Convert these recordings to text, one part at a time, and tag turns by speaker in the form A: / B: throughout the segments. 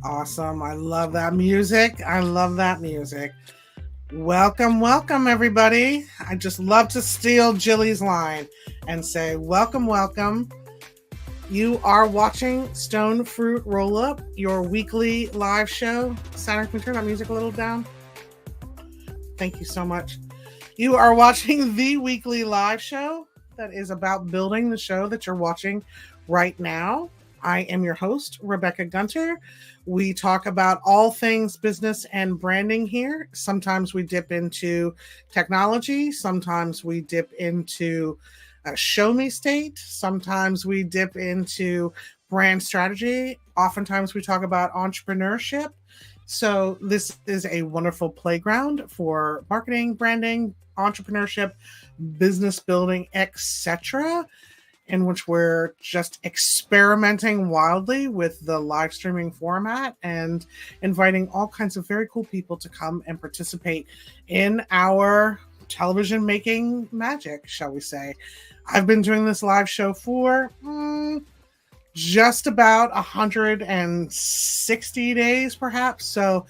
A: Awesome. I love that music. I love that music. Welcome, welcome, everybody. I just love to steal Jilly's line and say, welcome, welcome. You are watching Stone Fruit Roll Up, your weekly live show. Santa, can we turn that music a little down? Thank you so much. You are watching the weekly live show that is about building the show that you're watching right now. I am your host, Rebecca Gunter. We talk about all things business and branding here. Sometimes we dip into technology, sometimes we dip into show me state, sometimes we dip into brand strategy, oftentimes we talk about entrepreneurship. So, this is a wonderful playground for marketing, branding, entrepreneurship, business building, etc., in which we're just experimenting wildly with the live streaming format and inviting all kinds of very cool people to come and participate in our television making magic, shall we say. I've been doing this live show for just about 160 days, perhaps. So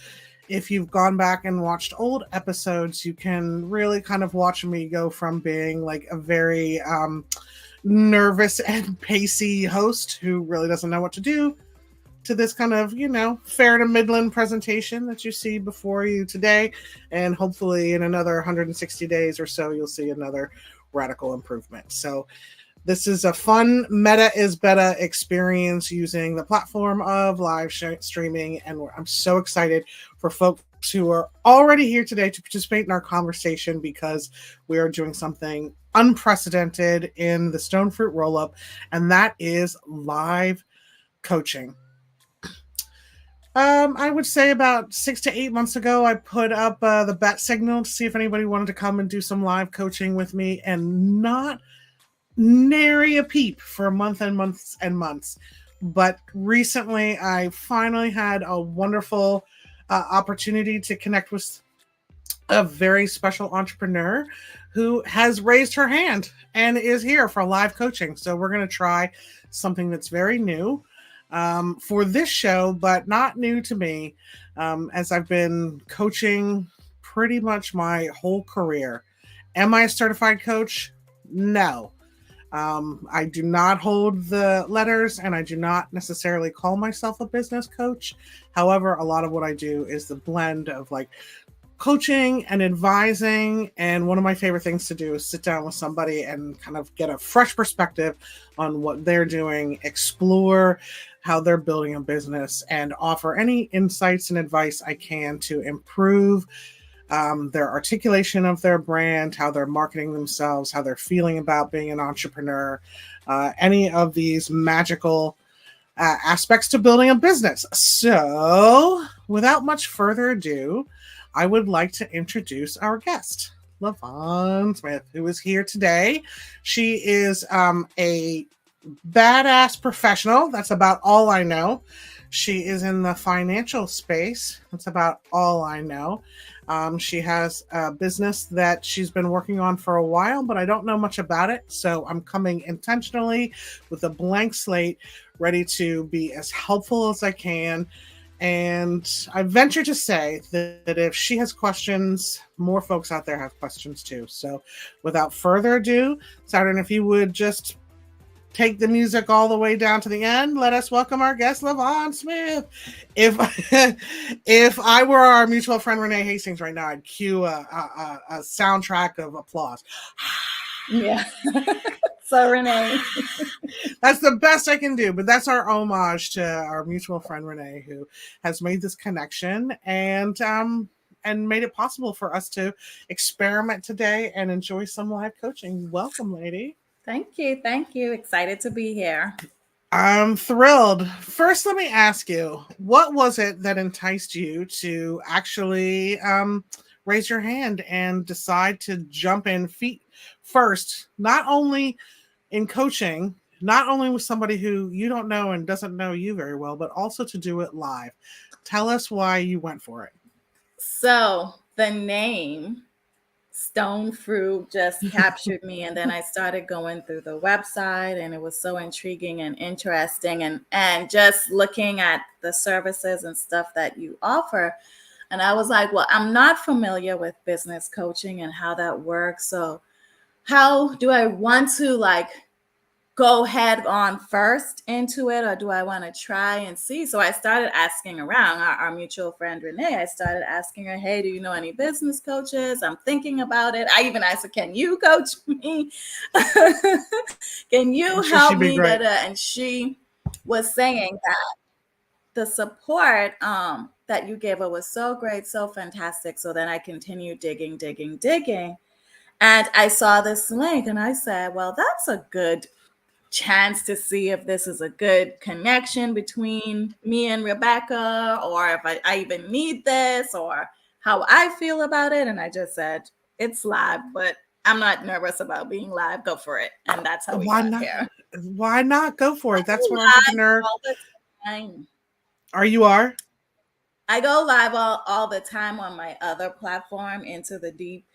A: if you've gone back and watched old episodes, you can really kind of watch me go from being like a very nervous and pacey host who really doesn't know what to do to this kind of, fair to midland presentation that you see before you today. And hopefully in another 160 days or so, you'll see another radical improvement. So this is a fun meta is beta experience using the platform of live streaming. And I'm so excited for folks who are already here today to participate in our conversation because we are doing something unprecedented in the Stone Fruit Roll Up, and that is live coaching. I would say about 6 to 8 months ago, I put up the bat signal to see if anybody wanted to come and do some live coaching with me, and not nary a peep for months and months and months. But recently, I finally had a wonderful opportunity to connect with a very special entrepreneur who has raised her hand and is here for live coaching. So we're going to try something that's very new for this show, but not new to me, as I've been coaching pretty much my whole career. Am I a certified coach? No. I do not hold the letters and I do not necessarily call myself a business coach. However, a lot of what I do is the blend of like coaching and advising. And one of my favorite things to do is sit down with somebody and kind of get a fresh perspective on what they're doing, explore how they're building a business, and offer any insights and advice I can to improve their articulation of their brand, how they're marketing themselves, how they're feeling about being an entrepreneur, any of these magical aspects to building a business. So, without much further ado, I would like to introduce our guest, Lavonne Smith, who is here today. She is a badass professional. That's about all I know. She is in the financial space. That's about all I know. She has a business that she's been working on for a while, but I don't know much about it. So I'm coming intentionally with a blank slate, ready to be as helpful as I can. And I venture to say that if she has questions, more folks out there have questions too. So without further ado, Saturn, if you would just take the music all the way down to the end, let us welcome our guest, Lavonne Smith. If if I were our mutual friend Renee Hastings right now, I'd cue a soundtrack of applause.
B: Yeah. So Renee,
A: That's the best I can do, but that's our homage to our mutual friend Renee, who has made this connection and made it possible for us to experiment today and enjoy some live coaching. Welcome, lady.
B: thank you. Thank you. Excited to be here.
A: I'm thrilled. First, let me ask you, what was it that enticed you to actually raise your hand and decide to jump in feet first, not only in coaching, not only with somebody who you don't know and doesn't know you very well, but also to do it live? Tell us why you went for it.
B: So the name stone fruit just captured me. And then I started going through the website, and it was so intriguing and interesting, and just looking at the services and stuff that you offer. And I was like, well, I'm not familiar with business coaching and how that works. So how do I want to like go head on first into it, or do I want to try and see? So I started asking around our mutual friend Renee. I started asking her, hey, do you know any business coaches? I'm thinking about it. I even asked her, can you coach me? Can you help me? And she was saying that the support that you gave her was so great, so fantastic. So then I continued digging. And I saw this link and I said, well, that's a good chance to see if this is a good connection between me and Rebecca, or if I even need this, or how I feel about it. And I just said, it's live, but I'm not nervous about being live. Go for it. And that's how we got here.
A: Why not go for it? That's what entrepreneur.
B: All the time.
A: Are?
B: I go live all the time on my other platform, Into the Deep.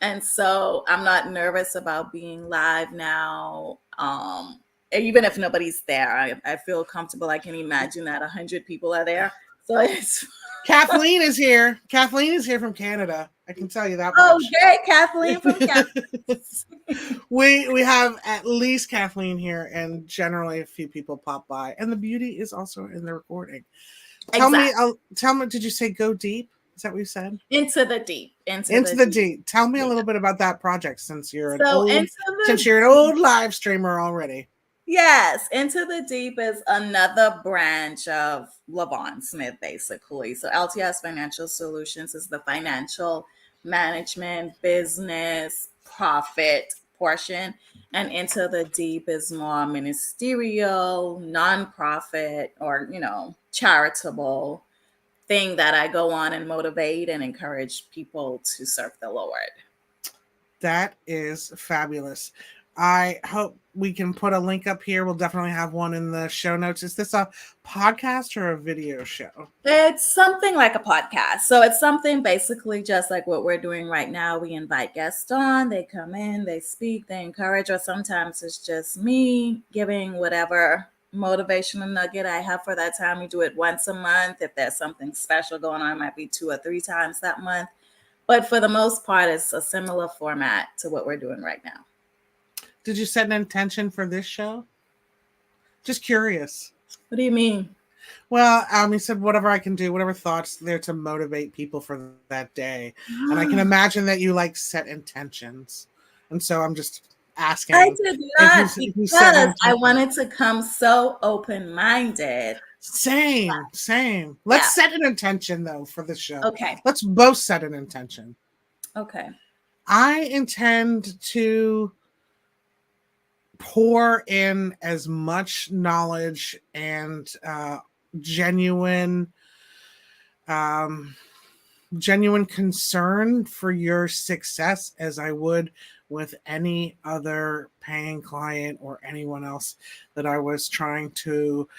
B: And so I'm not nervous about being live now. Even if nobody's there, I feel comfortable. I can imagine that 100 people are there. So it's
A: Kathleen is here. Kathleen is here from Canada. I can tell you that much.
B: Oh, great, Kathleen from Canada.
A: we have at least Kathleen here, and generally a few people pop by. And the beauty is also in the recording. Tell me, did you say go deep? Is that what you said?
B: Into the deep.
A: Into the deep. Tell me a little bit about that project, since you're an old live streamer already.
B: Yes, Into the Deep is another branch of Lavonne Smith, basically. So LTS Financial Solutions is the financial management, business, profit portion. And Into the Deep is more ministerial, nonprofit, or, charitable thing that I go on and motivate and encourage people to serve the Lord.
A: That is fabulous. I hope we can put a link up here. We'll definitely have one in the show notes. Is this a podcast or a video show?
B: It's something like a podcast. So it's something basically just like what we're doing right now. We invite guests on, they come in, they speak, they encourage, or sometimes it's just me giving whatever motivational nugget I have for that time. We do it once a month. If there's something special going on, it might be 2 or 3 times that month. But for the most part, it's a similar format to what we're doing right now.
A: Did you set an intention for this show? Just curious.
B: What do you mean?
A: Well, you said whatever I can do, whatever thoughts there to motivate people for that day. And I can imagine that you set intentions. And so I'm just asking.
B: I did not, because I wanted to come so open-minded.
A: Same. Let's set an intention, though, for the show.
B: Okay.
A: Let's both set an intention.
B: Okay.
A: I intend to pour in as much knowledge and genuine concern for your success as I would with any other paying client or anyone else that I was trying to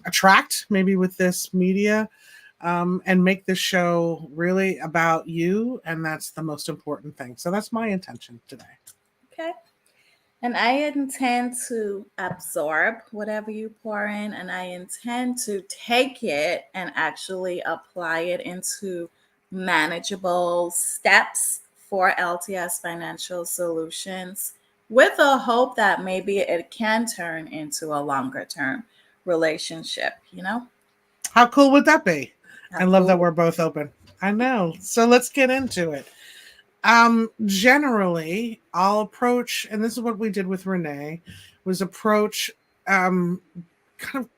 A: attract, maybe with this media, and make the show really about you. And that's the most important thing. So that's my intention today.
B: Okay. And I intend to absorb whatever you pour in, and I intend to take it and actually apply it into manageable steps for LTS Financial Solutions, with a hope that maybe it can turn into a longer term relationship,
A: How cool would that be? I love that we're both open. I know. So let's get into it. Generally, I'll approach, and this is what we did with Renee, was approach kind of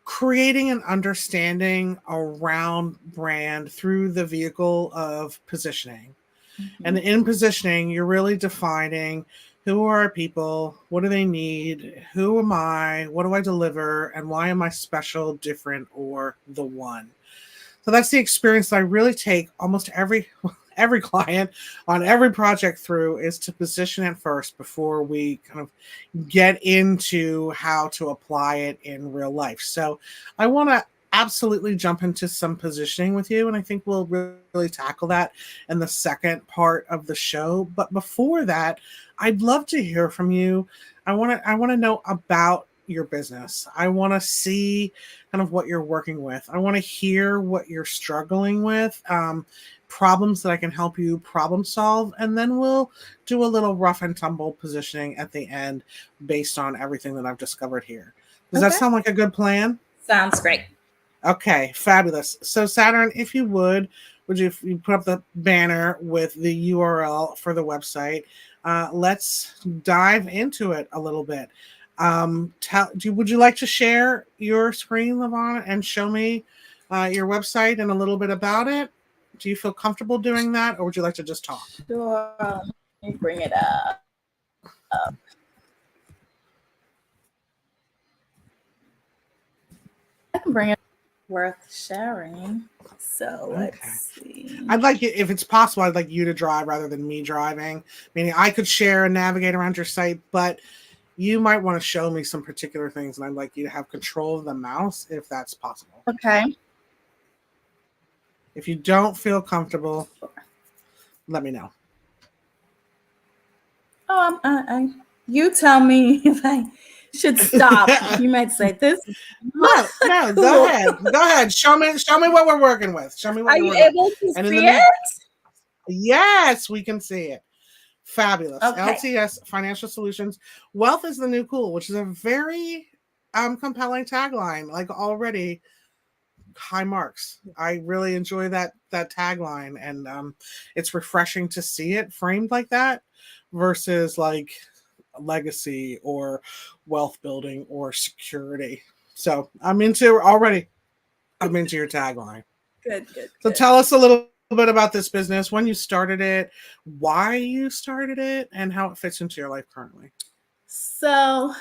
A: creating an understanding around brand through the vehicle of positioning. Mm-hmm. And in positioning, you're really defining who are our people, what do they need, who am I, what do I deliver, and why am I special, different, or the one? So that's the experience that I really take almost every client on every project through, is to position it first before we kind of get into how to apply it in real life. So I want to absolutely jump into some positioning with you, and I think we'll really tackle that in the second part of the show. But before that, I'd love to hear from you. I want to know about your business. I want to see kind of what you're working with. I want to hear what you're struggling with, problems that I can help you problem solve, and then we'll do a little rough and tumble positioning at the end based on everything that I've discovered here. Does that
B: Okay.
A: sound like a good plan?
B: Sounds great.
A: Okay, fabulous. So Saturn, if you would you put up the banner with the URL for the website? Let's dive into it a little bit. Would you like to share your screen, Lavonne, and show me your website and a little bit about it? Do you feel comfortable doing that, or would you like to just talk?
B: Sure. Let me bring it up. I can bring it worth sharing. So let's
A: Okay.
B: see.
A: I'd like you, if it's possible, I'd like you to drive rather than me driving. Meaning, I could share and navigate around your site, but you might want to show me some particular things, and I'd like you to have control of the mouse if that's possible.
B: Okay.
A: If you don't feel comfortable, let me know.
B: Oh, you tell me if I should stop. You might say this.
A: No,
B: Cool.
A: go ahead. Go ahead. Show me what we're working with. Show me what
B: Are
A: you're
B: you
A: working
B: able
A: with.
B: to
A: And in
B: see
A: the
B: it?
A: yes, we can see it. Fabulous.
B: Okay.
A: LTS Financial Solutions. Wealth is the new cool, which is a very compelling tagline. Like, already high marks. I really enjoy that tagline, and it's refreshing to see it framed like that versus like legacy or wealth building or security. So I'm into your tagline.
B: Good, good,
A: So
B: good.
A: tell us a little bit about this business, when you started it, why you started it, and how it fits into your life currently.
B: So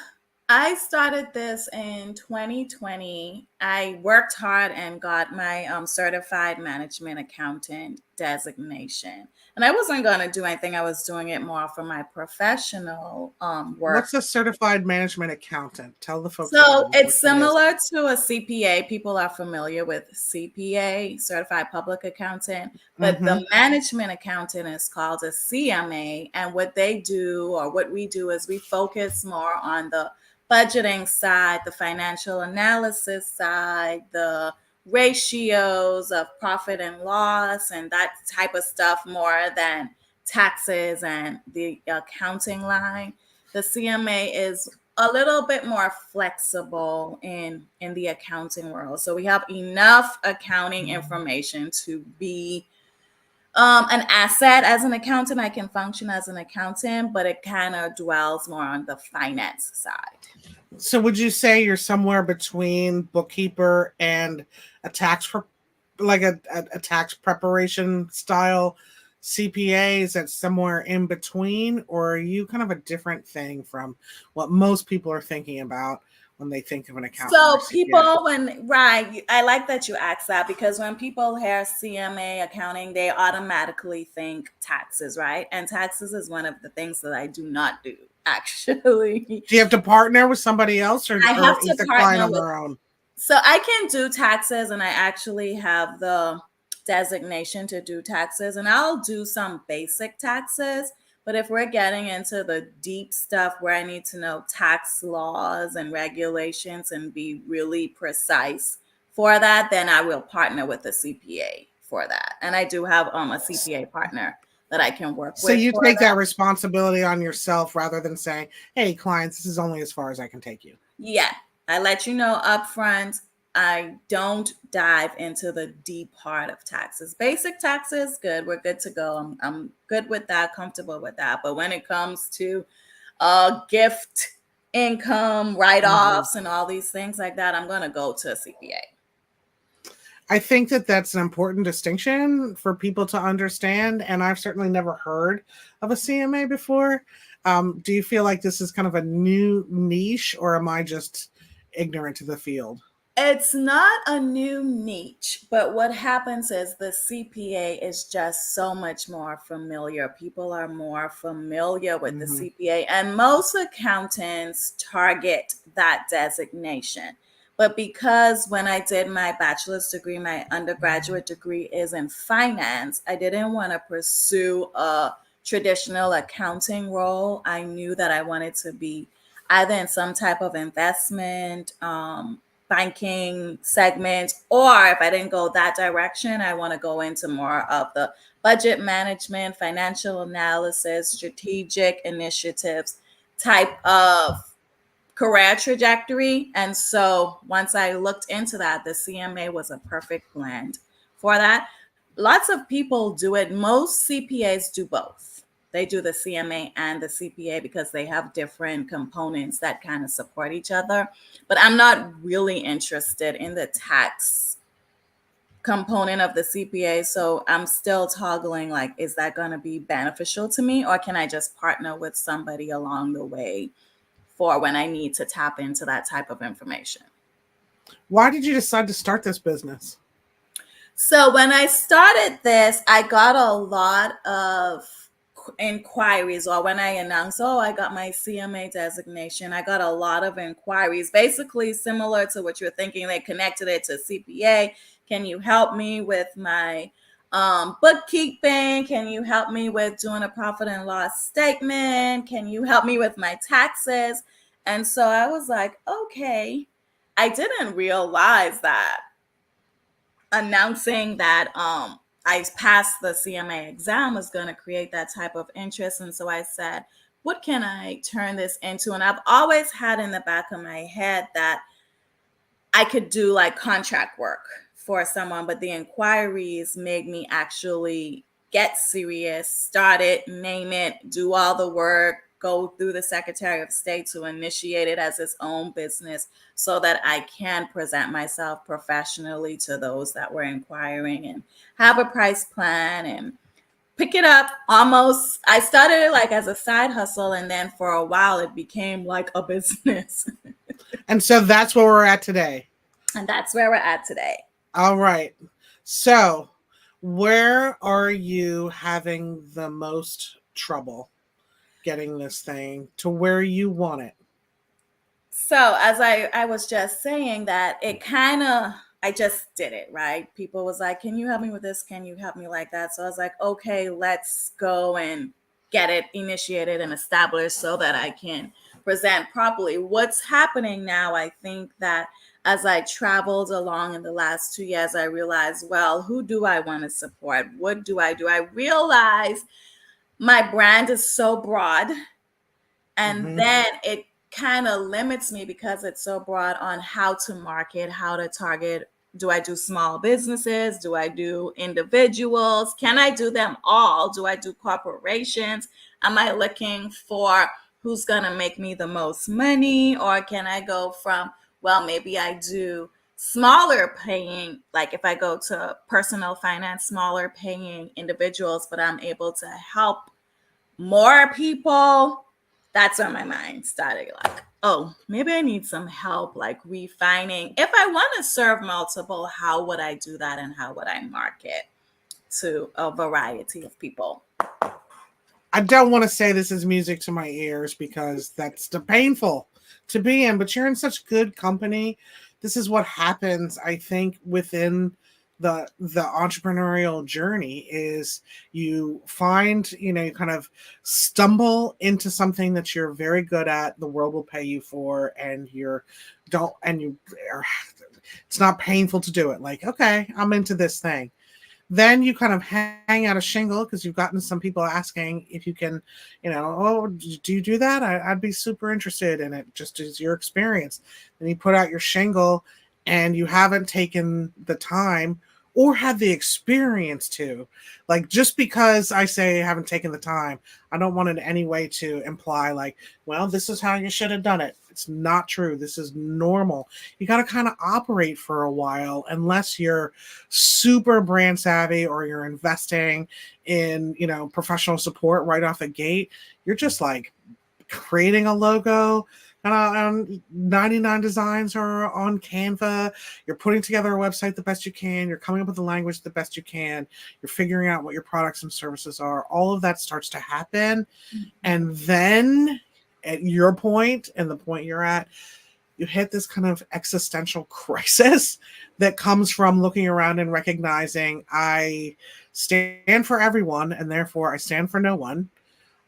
B: I started this in 2020. I worked hard and got my certified management accountant designation. And I wasn't going to do anything. I was doing it more for my professional work.
A: What's a certified management accountant? Tell the folks at
B: So
A: home what
B: it's
A: that is.
B: similar to a CPA. People are familiar with CPA, certified public accountant, but
A: Mm-hmm.
B: the management accountant is called a CMA. And what they do, or what we do, is we focus more on the budgeting side, the financial analysis side, the ratios of profit and loss, and that type of stuff more than taxes and the accounting line. The CMA is a little bit more flexible in the accounting world. So we have enough accounting information to be an asset as an accountant. I can function as an accountant, but it kind of dwells more on the finance side.
A: So would you say you're somewhere between bookkeeper and a like a tax preparation style CPA? Is that somewhere in between, or are you kind of a different thing from what most people are thinking about when they think of an accountant or
B: So
A: CPA?
B: people, right, I like that you asked that, because when people hear CMA accounting, they automatically think taxes, right? And taxes is one of the things that I do not do, actually.
A: Do you have to partner with somebody else,
B: I
A: or
B: have
A: is
B: to
A: the client
B: partner
A: on
B: with,
A: their own?
B: so I can do taxes, and I actually have the designation to do taxes, and I'll do some basic taxes. But if we're getting into the deep stuff where I need to know tax laws and regulations and be really precise for that, then I will partner with a CPA for that. And I do have a CPA partner that I can work
A: So
B: with
A: you
B: for
A: take that
B: that.
A: responsibility on yourself rather than saying, "Hey, clients, this is only as far as I can take you."
B: Yeah, I let you know upfront. I don't dive into the deep part of taxes. Basic taxes, good. We're good to go. I'm good with that, comfortable with that. But when it comes to gift income,
A: Mhm.
B: write-offs, and all these things like that, I'm going to go to a CPA.
A: I think that that's an important distinction for people to understand, and I've certainly never heard of a CMA before. Do you feel like this is kind of a new niche, or am I just ignorant to the field?
B: It's not a new niche, but what happens is the CPA is just so much more familiar. People are more familiar with the
A: Hmm.
B: CPA, and most accountants target that designation. But because when I did my bachelor's degree, my undergraduate degree is in finance, I didn't want to pursue a traditional accounting role. I knew that I wanted to be either in some type of investment, banking segment, or if I didn't go that direction, I want to go into more of the budget management, financial analysis, strategic initiatives type of career trajectory. And so once I looked into that, the CMA was a perfect blend for that. Lots of people do it. Most CPAs do both. They do the CMA and the CPA because they have different components that kind of support each other. But I'm not really interested in the tax component of the CPA. So I'm still toggling like, is that going to be beneficial to me? Or can I just partner with somebody along the way for when I need to tap into that type of information?
A: Why did you decide to start this business?
B: So when I started this, I got a lot of inquiries, or when I announced, oh, I got my CMA designation, I got a lot of inquiries, basically similar to what you're thinking. They connected it to CPA. Can you help me with my bookkeeping? Can you help me with doing a profit and loss statement? Can you help me with my taxes? And so I was like, okay. I didn't realize that announcing that I passed the CMA exam was going to create that type of interest. And so I said, what can I turn this into? And I've always had in the back of my head that I could do like contract work for someone, but the inquiries made me actually get serious, start it, name it, do all the work, go through the Secretary of State to initiate it as its own business so that I can present myself professionally to those that were inquiring and have a price plan and pick it up. Almost, I started it like as a side hustle, and then for a while it became like a business.
A: And so that's where we're at today.
B: And that's where we're at today.
A: All right. So, where are you having the most trouble getting this thing to where you want it?
B: So as I was just saying that it kind of, I just did it, right? People was like, can you help me with this? Can you help me like that? So I was like, okay, let's go and get it initiated and established so that I can present properly. What's happening now, I think that as I traveled along in the last 2 years, I realized, well, who do I want to support? What do? I realize my brand is so broad, and
A: Mm-hmm.
B: then it kind of limits me because it's so broad on how to market, how to target. Do I do small businesses? Do I do individuals? Can I do them all? Do I do corporations? Am I looking for who's going to make me the most money? Or can I go from, well, maybe I do smaller paying, like if I go to personal finance, smaller paying individuals, but I'm able to help more people. That's where my mind started like, oh, maybe I need some help like refining. If I want to serve multiple, how would I do that and how would I market to a variety of people?
A: I don't want to say this is music to my ears because that's the painful to be in, but you're in such good company. This is what happens, I think, within the entrepreneurial journey is you find, you kind of stumble into something that you're very good at, the world will pay you for, and you're don't and you are, it's not painful to do it. Like, okay, I'm into this thing. Then you kind of hang out a shingle because you've gotten some people asking if you can, oh, do you do that? I'd be super interested in it, just as your experience. Then you put out your shingle and you haven't taken the time or had the experience to. Like, just because I say I haven't taken the time, I don't want in any way to imply like, well, this is how you should have done it. It's not true. This is normal. You got to kind of operate for a while unless you're super brand savvy or you're investing in, professional support right off the gate. You're just like creating a logo. 99 designs are on Canva. You're putting together a website the best you can. You're coming up with the language the best you can. You're figuring out what your products and services are. All of that starts to happen. And then at your point and the point you're at, you hit this kind of existential crisis that comes from looking around and recognizing I stand for everyone and therefore I stand for no one.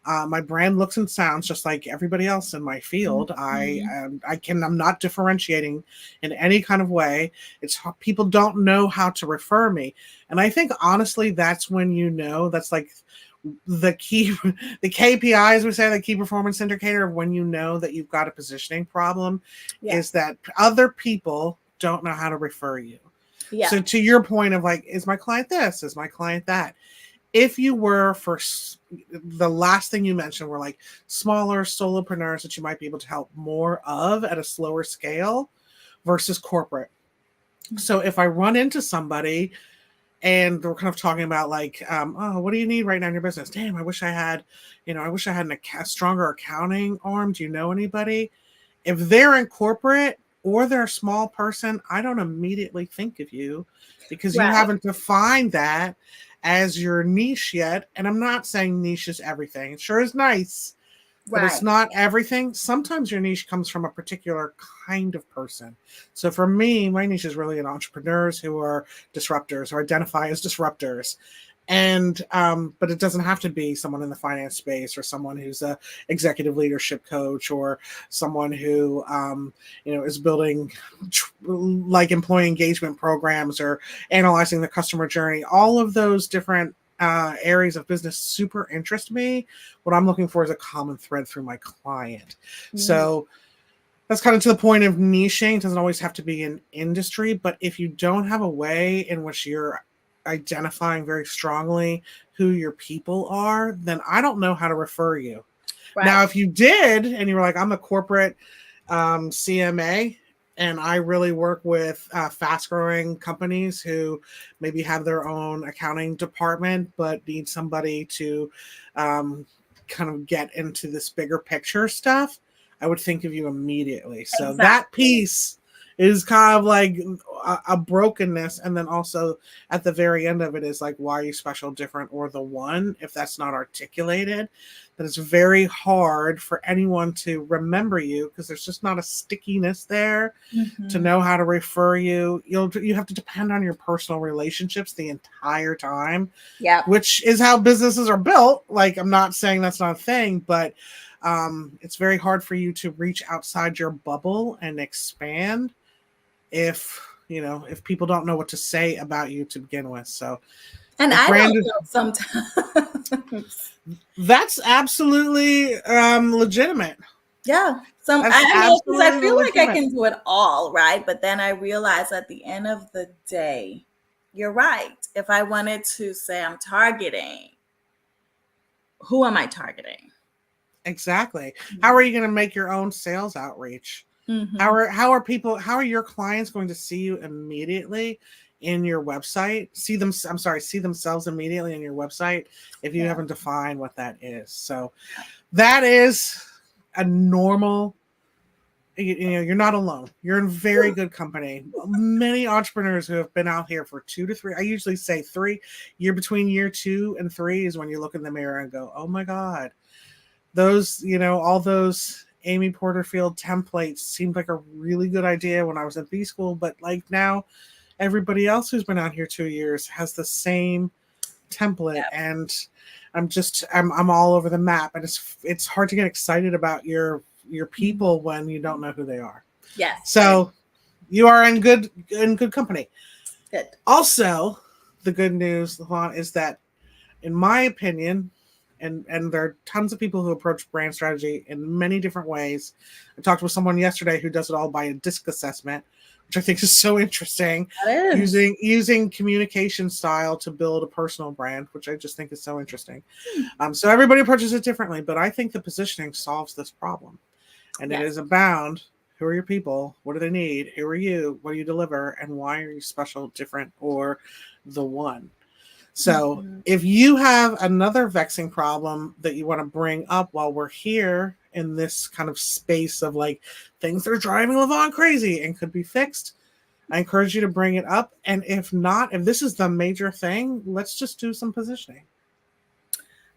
A: My brand looks and sounds just like everybody else in my field.
B: Mhm.
A: I'm not differentiating in any kind of way. It's people don't know how to refer me, and I think honestly that's when that's like the key, the KPIs we say the key performance indicator of when you know that you've got a positioning problem,
B: Yeah.
A: is that other people don't know how to refer you.
B: Yeah.
A: So to your point of like, is my client this? Is my client that? If you were for the last thing you mentioned were like smaller solopreneurs that you might be able to help more of at a slower scale versus corporate. So if I run into somebody and we're kind of talking about like, oh, what do you need right now in your business? Damn, I wish I had, I wish I had a stronger accounting arm. Do you know anybody? If they're in corporate or they're a small person, I don't immediately think of you because you
B: Right.
A: haven't defined that as your niche yet. And I'm not saying niche is everything. It sure is nice, but it's
B: Right.
A: not everything. Sometimes your niche comes from a particular kind of person. So for me, my niche is really in entrepreneurs who are disruptors or identify as disruptors. And but it doesn't have to be someone in the finance space or someone who's a executive leadership coach or someone who is building like employee engagement programs or analyzing the customer journey. All of those different areas of business super interest me. What I'm looking for is a common thread through my client.
B: Mm.
A: So that's kind of to the point of niching. It doesn't always have to be an industry, but if you don't have a way in which you're identifying very strongly who your people are, then I don't know how to refer you.
B: Right.
A: Now, if you did and you were like, I'm a corporate CMA and I really work with fast growing companies who maybe have their own accounting department but need somebody to um, kind of get into this bigger picture stuff, I would think of you immediately. So that
B: Exactly.
A: piece is kind of like a brokenness. And then also at the very end of it is like, why are you special, different, or the one? If that's not articulated, then it's very hard for anyone to remember you because there's just not a stickiness there to
B: Mhm.
A: know how to refer you. You have to depend on your personal relationships the entire time,
B: Yep.
A: which is how businesses are built. Like, I'm not saying that's not a thing, but it's very hard for you to reach outside your bubble and expand if if people don't know what to say about you to begin with. So
B: And
A: if
B: I
A: brand
B: don't know sometimes.
A: that's absolutely legitimate.
B: Yeah.
A: That's
B: I mean, because I
A: absolutely
B: feel like I
A: legitimate.
B: can do it all, right? But then I realize at the end of the day, you're right. If I wanted to say I'm targeting, who am I targeting?
A: Exactly. How are you going to make your own sales outreach?
B: Mm-hmm.
A: How are your clients going to see you immediately in your website? See themselves immediately in your website if you
B: Yeah.
A: haven't defined what that is. So that is a normal, you're not alone. You're in very good company. Many entrepreneurs who have been out here for 2 to 3, I usually say 3, between year 2 and 3 is when you look in the mirror and go, oh my God, those, all those Amy Porterfield templates seemed like a really good idea when I was in B school, but like now everybody else who's been out here 2 years has the same template, and I'm all over the map, and it's hard to get excited about your
B: Mhm.
A: people when you don't know who they are.
B: Yes.
A: So you are in good company.
B: Good.
A: Also, the good news, Lavonne, is that in my opinion, and there are tons of people who approach brand strategy in many different ways. I talked with someone yesterday who does it all by a DISC assessment, which I think is so interesting.
B: That is.
A: Using communication style to build a personal brand, which I just think is so interesting. So everybody approaches it differently, but I think the positioning solves this problem, and it
B: Yes.
A: is abound. Who are your people? What do they need? Who are you? What do you deliver? And why are you special, different, or the one? So
B: Mhm.
A: if you have another vexing problem that you want to bring up while we're here in this kind of space of like things that are driving Lavonne crazy and could be fixed, I encourage you to bring it up. And if not, if this is the major thing, let's just do some positioning.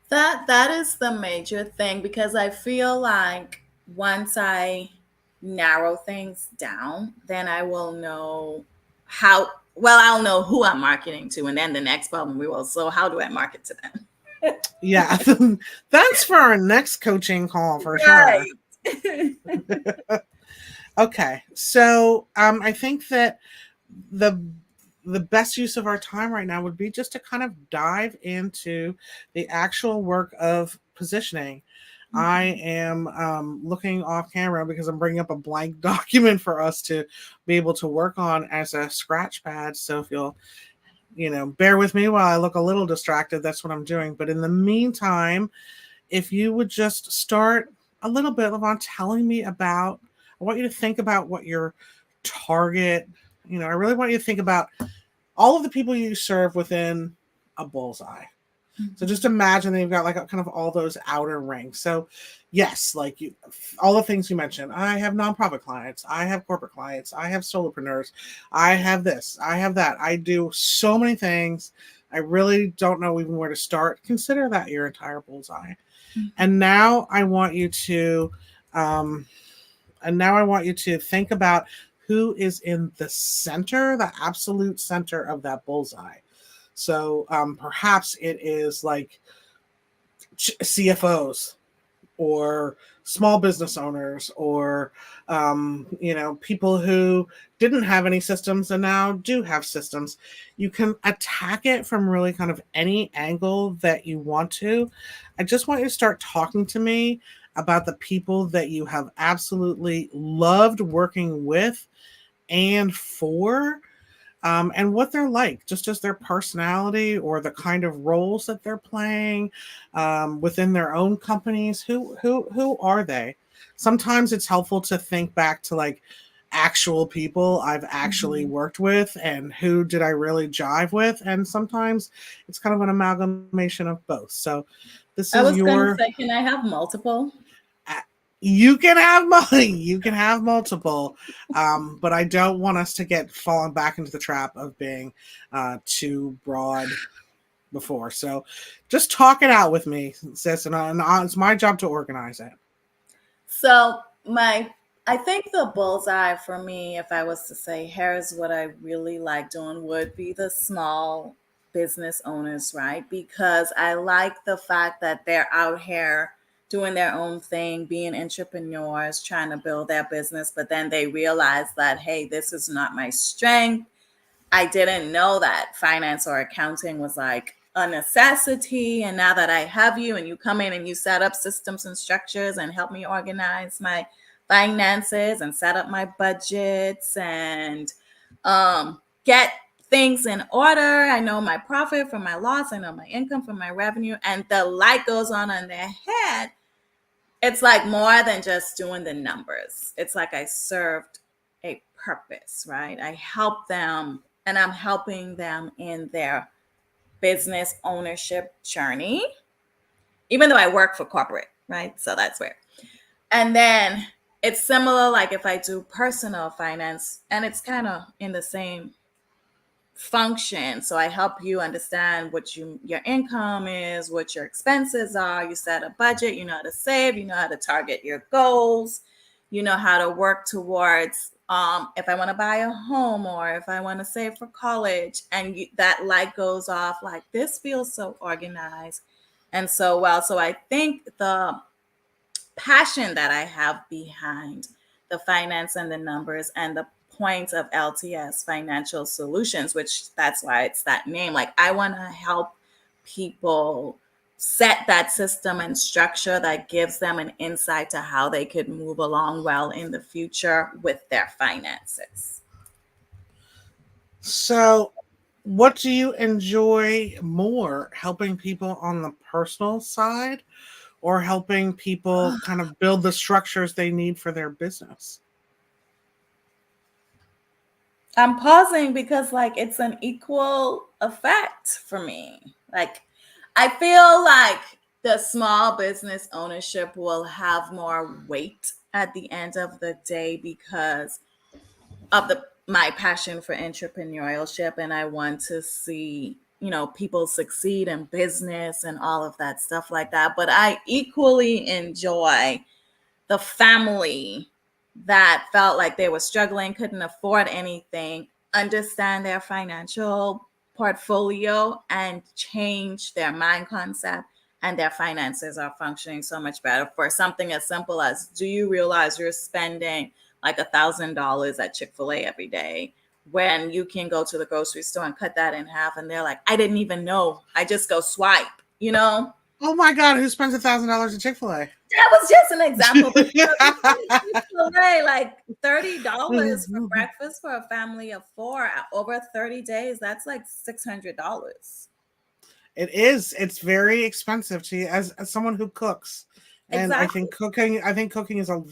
B: That is the major thing because I feel like once I narrow things down, then I will know how, well, I'll know who I'm marketing to. And then the next problem we will, so how do I market to them?
A: Yeah, that's for our next coaching call for sure.
B: Right.
A: Okay, so I think that the the best use of our time right now would be just to kind of dive into the actual work of positioning. I am looking off camera because I'm bringing up a blank document for us to be able to work on as a scratch pad. So if you'll, bear with me while I look a little distracted, that's what I'm doing. But in the meantime, if you would just start a little bit, Lavonne, telling me about, I want you to think about what your target, I really want you to think about all of the people you serve within a bullseye. So just imagine that you've got like kind of all those outer rings. So yes, like all the things you mentioned. I have nonprofit clients. I have corporate clients. I have solopreneurs. I have this. I have that. I do so many things. I really don't know even where to start. Consider that your entire bullseye. And now I want you to, um, think about who is in the center, the absolute center of that bullseye. So perhaps it is like CFOs or small business owners or people who didn't have any systems and now do have systems. You can attack it from really kind of any angle that you want to. I just want you to start talking to me about the people that you have absolutely loved working with and for, and what they're like, just as their personality or the kind of roles that they're playing within their own companies. Who are they? Sometimes it's helpful to think back to like actual people I've actually worked with and who did I really jive with, and sometimes it's kind of an amalgamation of both. So this
B: I
A: is
B: was going to
A: your
B: say, can I have multiple?
A: you can have money, you can have multiple, but I don't want us to get fallen back into the trap of being too broad before. So just talk it out with me, sis, and it's my job to organize it.
B: So I think the bullseye for me, if I was to say, here's what I really like doing, would be the small business owners, right? Because I like the fact that they're out here doing their own thing, being entrepreneurs, trying to build their business, but then they realize that, hey, this is not my strength. I didn't know that finance or accounting was like a necessity. And now that I have you and you come in and you set up systems and structures and help me organize my finances and set up my budgets and get things in order. I know my profit from my loss. I know my income from my revenue. And the light goes on in their head. It's like more than just doing the numbers. It's like I served a purpose, right? I help them and I'm helping them in their business ownership journey, even though I work for corporate, right? So that's where. And then it's similar, like if I do personal finance, and it's kind of in the same function. So I help you understand what your income is, what your expenses are. You set a budget, you know how to save, you know how to target your goals, you know how to work towards if I want to buy a home or if I want to save for college, and that light goes off like this feels so organized and so well. So I think the passion that I have behind the finance and the numbers and the point of LTS Financial Solutions, which that's why it's that name. Like I want to help people set that system and structure that gives them an insight to how they could move along well in the future with their finances.
A: So what do you enjoy more, helping people on the personal side or helping people kind of build the structures they need for their business?
B: I'm pausing because like it's an equal effect for me. Like I feel like the small business ownership will have more weight at the end of the day because of the my passion for entrepreneurship, and I want to see, people succeed in business and all of that stuff like that. But I equally enjoy the family that felt like they were struggling, couldn't afford anything, understand their financial portfolio and change their mind concept, and their finances are functioning so much better. For something as simple as, do you realize you're spending like $1,000 at Chick-fil-A every day when you can go to the grocery store and cut that in half? And they're like, I didn't even know. I just go swipe, you know?
A: Oh my God, who spends $1,000 at Chick-fil-A?
B: That was just an example. But you know, Chick-fil-A, like $30 for breakfast for a family of four over 30 days. That's like $600.
A: It is. It's very expensive to as someone who cooks. And
B: Exactly.
A: I think cooking is a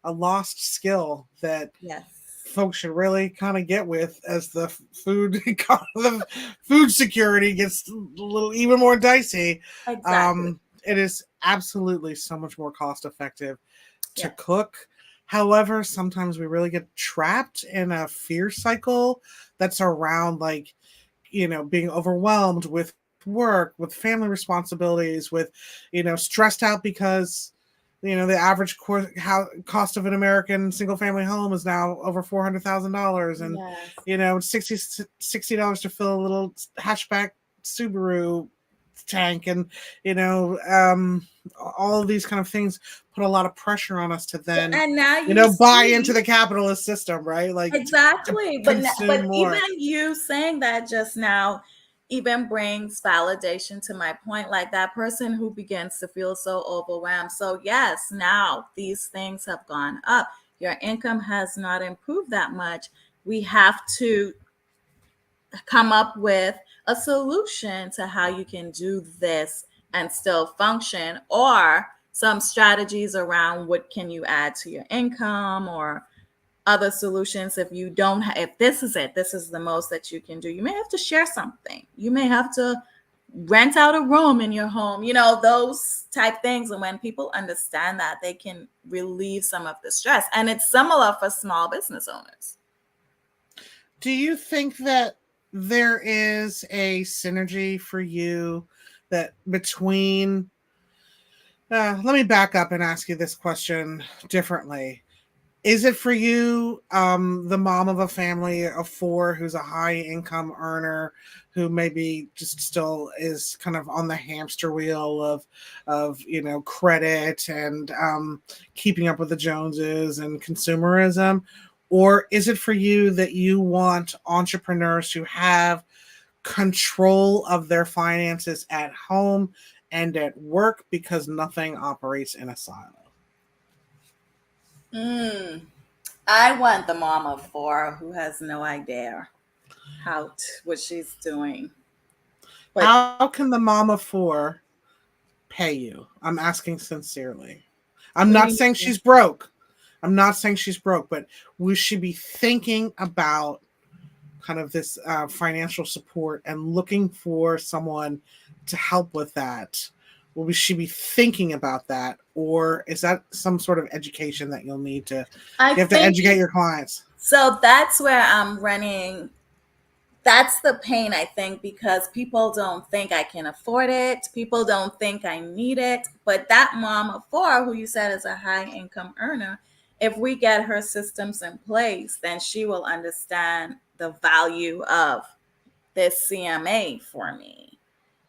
A: lost skill that
B: Yes.
A: folks should really kind of get with as the the food security gets a little even more dicey.
B: Exactly.
A: It is absolutely so much more cost effective to
B: Yes.
A: cook. However, sometimes we really get trapped in a fear cycle that's around like, being overwhelmed with work, with family responsibilities, with, stressed out because, the average cost of an American single family home is now over $400,000. And,
B: Yes.
A: $60 to fill a little hatchback Subaru tank. And, all of these kind of things put a lot of pressure on us to then,
B: And now you
A: buy into
B: see.
A: the capitalist system, right? Like to
B: Exactly. But
A: consume
B: even
A: more.
B: you saying that just now even brings validation to my point, like that person who begins to feel so overwhelmed. So yes, now these things have gone up. Your income has not improved that much. We have to come up with a solution to how you can do this and still function, or some strategies around what can you add to your income, or other solutions. If you don't if this is it, this is the most that you can do, you may have to share something, you may have to rent out a room in your home, those type things. And when people understand that, they can relieve some of the stress. And it's similar for small business owners.
A: Do you think that there is a synergy for you that between let me back up and ask you this question differently. Is it for you, the mom of a family of four who's a high income earner who maybe just still is kind of on the hamster wheel of credit and keeping up with the Joneses and consumerism? Or is it for you that you want entrepreneurs who have control of their finances at home and at work because nothing operates in a silo?
B: I want the mom of four who has no idea what she's doing. But
A: How can the mom of four pay you? I'm asking sincerely. I'm
B: what do
A: not
B: you
A: saying
B: mean?
A: she's broke. I'm not saying she's broke, but we should be thinking about kind of this financial support and looking for someone to help with that. Well, we should be thinking about that, or is that some sort of education that you'll need to?
B: I
A: You have to
B: think
A: educate your clients.
B: so. That's where I'm running. That's the pain, I think, because people don't think I can afford it. People don't think I need it. But that mom of four, who you said is a high income earner, if we get her systems in place, then she will understand the value of this CMA for me.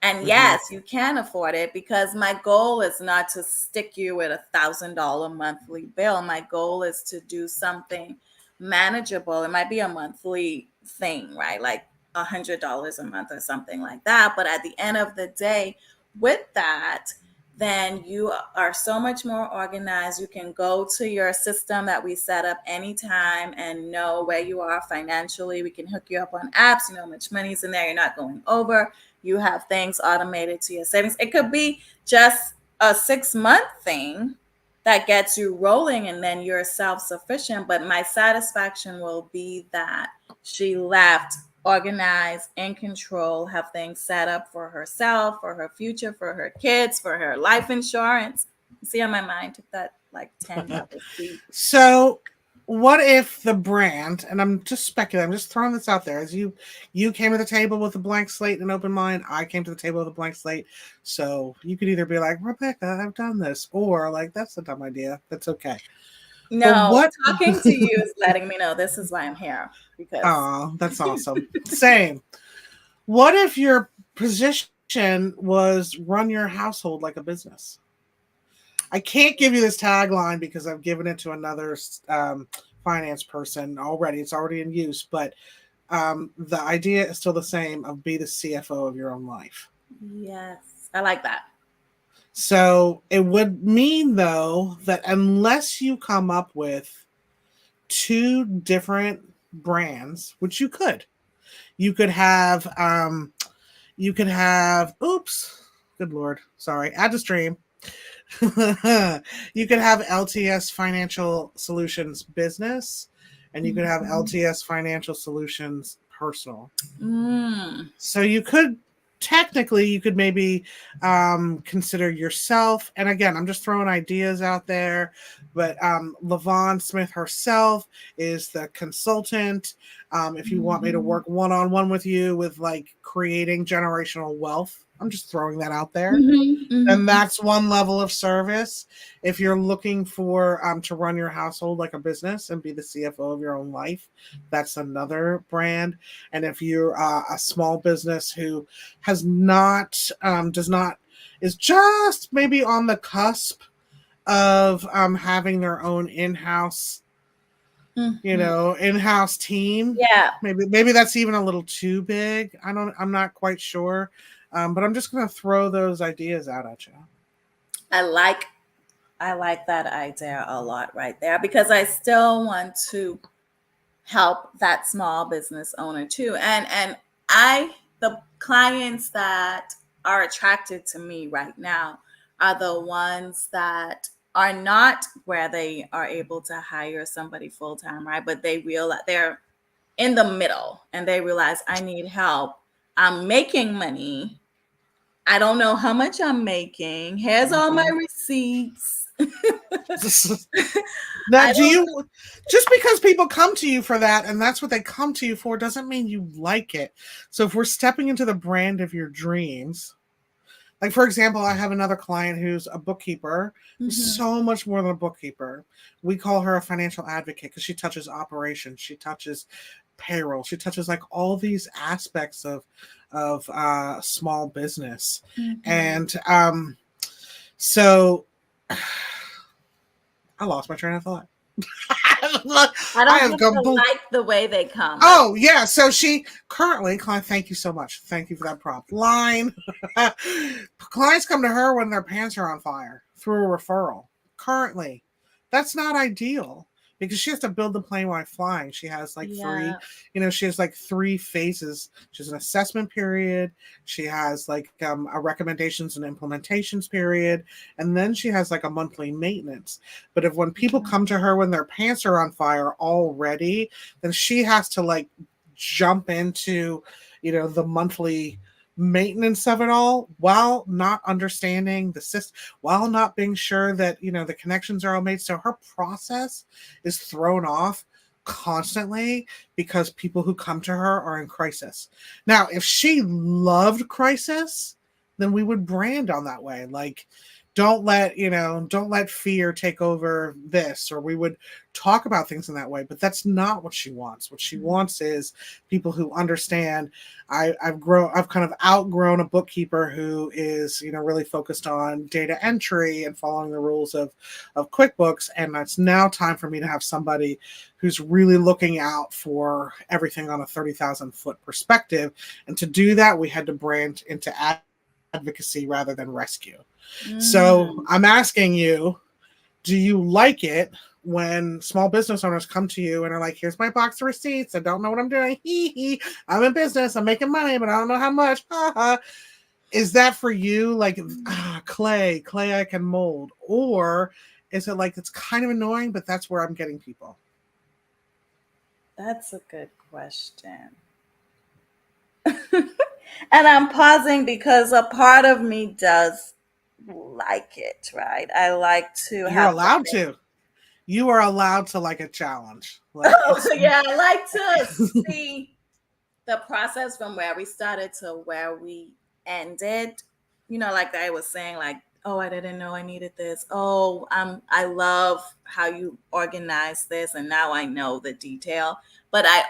B: And
A: Mm-hmm.
B: yes, you can afford it, because my goal is not to stick you with $1,000 monthly bill. My goal is to do something manageable. It might be a monthly thing, right? Like $100 a month or something like that. But at the end of the day, with that, then you are so much more organized. You can go to your system that we set up anytime and know where you are financially. We can hook you up on apps. You know how much money's in there. You're not going over. You have things automated to your savings. It could be just a 6-month thing that gets you rolling, and then you're self-sufficient. But my satisfaction will be that she left organized, in control, have things set up for herself, for her future, for her kids, for her life insurance. You see how my mind took that like 10 levels deep.
A: So what if the brand, and I'm just speculating, I'm just throwing this out there, as you came to the table with a blank slate and an open mind, I came to the table with a blank slate. So you could either be like, Rebecca, I've done this, or like, that's a dumb idea. That's okay. But
B: No,
A: what
B: talking to you is letting me know this is why I'm here because
A: oh, that's awesome. Same. What if your position was run your household like a business? I can't give you this tagline because I've given it to another finance person already. It's already in use, but the idea is still the same of be the CFO of your own life.
B: yes, I like that.
A: So it would mean, though, that unless you come up with two different brands, which you could have, oops, good Lord, sorry, add to stream. You could have LTS Financial Solutions Business, and you could have LTS Financial Solutions Personal.
B: Mm.
A: So you could technically, you could maybe consider yourself, and again, I'm just throwing ideas out there, but Lavonne Smith herself is the consultant. If you want me to work one-on-one with you with like creating generational wealth, I'm just throwing that out there, and that's one level of service. If you're looking for to run your household like a business and be the CFO of your own life, that's another brand. And if you're a small business who has not does not is just maybe on the cusp of having their own in-house in-house team,
B: Yeah,
A: maybe that's even a little too big. I'm not quite sure, but I'm just going to throw those ideas out at you.
B: I like I like that idea a lot right there because I still want to help that small business owner too. And I the clients that are attracted to me right now are the ones that are not where they are able to hire somebody full time, right? But they realize they're in the middle and they realize I need help. I'm making money. I don't know how much I'm making. Here's all my
A: Mhm.
B: receipts.
A: Now,
B: I
A: do
B: don't.
A: you just because people come to you for that and that's what they come to you for doesn't mean you like it. So if we're stepping into the brand of your dreams, like for example, I have another client who's a bookkeeper, who's
B: Mhm.
A: so much more than a bookkeeper. We call her a financial advocate because she touches operations, she touches payroll, she touches like all these aspects of small business,
B: Mhm.
A: and so I lost my train of thought.
B: I
A: I
B: don't
A: have
B: have to
A: gone.
B: like the way they come. I
A: Oh yeah, so she currently client. Thank you so much. Thank you for that prompt line. Clients come to her when their pants are on fire through a referral. Currently, that's not ideal because she has to build the plane while flying. She has like
B: yeah.
A: she has like three phases. She has an assessment period. She has like a recommendations and implementations period, and then she has like a monthly maintenance. But if when people come to her when their pants are on fire already, then she has to like jump into the monthly maintenance of it all while not understanding the system, while not being sure that the connections are all made, so her process is thrown off constantly because people who come to her are in crisis. Now if she loved crisis, then we would brand on that way, like don't let fear take over this, or we would talk about things in that way. But that's not what she wants. What she wants is people who understand. I've kind of outgrown a bookkeeper who is really focused on data entry and following the rules of QuickBooks, and it's now time for me to have somebody who's really looking out for everything on a 30,000-foot perspective. And to do that, we had to brand into advocacy rather than rescue. So
B: Mm.
A: I'm asking you, do you like it when small business owners come to you and are like, here's my box of receipts, I don't know what I'm doing, I'm in business, I'm making money, but I don't know how much, is that for you like clay I can mold, or is it like it's kind of annoying but that's where I'm getting people?
B: That's a good question. And I'm pausing because a part of me does like it, right? I like to
A: You're
B: have
A: allowed to. you are allowed to like a challenge. Like it's
B: Oh, yeah, I like to see the process from where we started to where we ended. You know, like I was saying, like, oh, I didn't know I needed this. Oh, I love how you organize this, and now I know the detail. But I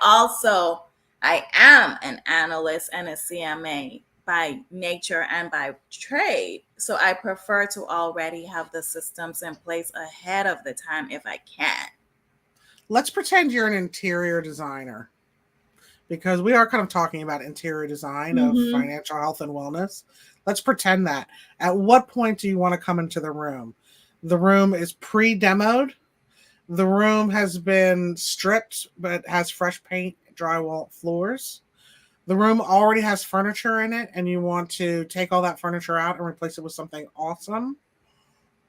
B: am an analyst and a CMA by nature and by trade. So I prefer to already have the systems in place ahead of the time if I can.
A: let's pretend you're an interior designer because we are kind of talking about interior design of
B: Mm-hmm.
A: financial health and wellness. Let's pretend that. At what point do you want to come into the room? The room is pre-demoed. The room has been stripped but has fresh paint, drywall, floors. The room already has furniture in it and you want to take all that furniture out and replace it with something awesome.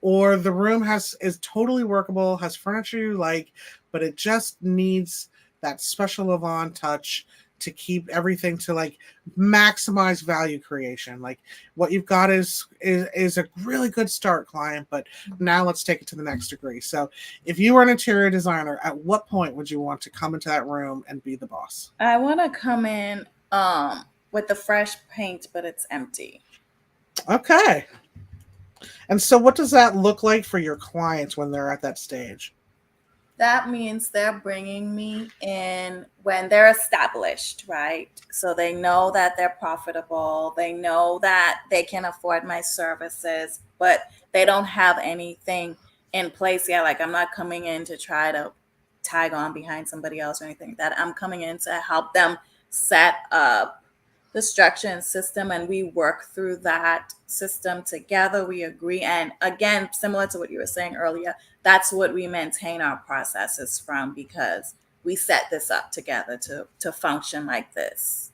A: Or the room is totally workable, has furniture you like, but it just needs that special Lavonne touch to keep everything to like maximize value creation. Like what you've got is a really good start, client, but now let's take it to the next degree. So if you were an interior designer, at what point would you want to come into that room and be the boss?
B: I want to come in with the fresh paint, but it's empty.
A: Okay. And so what does that look like for your clients when they're at that stage?
B: That means they're bringing me in when they're established, right? So they know that they're profitable. They know that they can afford my services, but they don't have anything in place yet. Like I'm not coming in to try to tag on behind somebody else or anything like that. I'm coming in to help them set up the structure and system, and we work through that system together. We agree, and again, similar to what you were saying earlier, that's what we maintain our processes from, because we set this up together to function like this.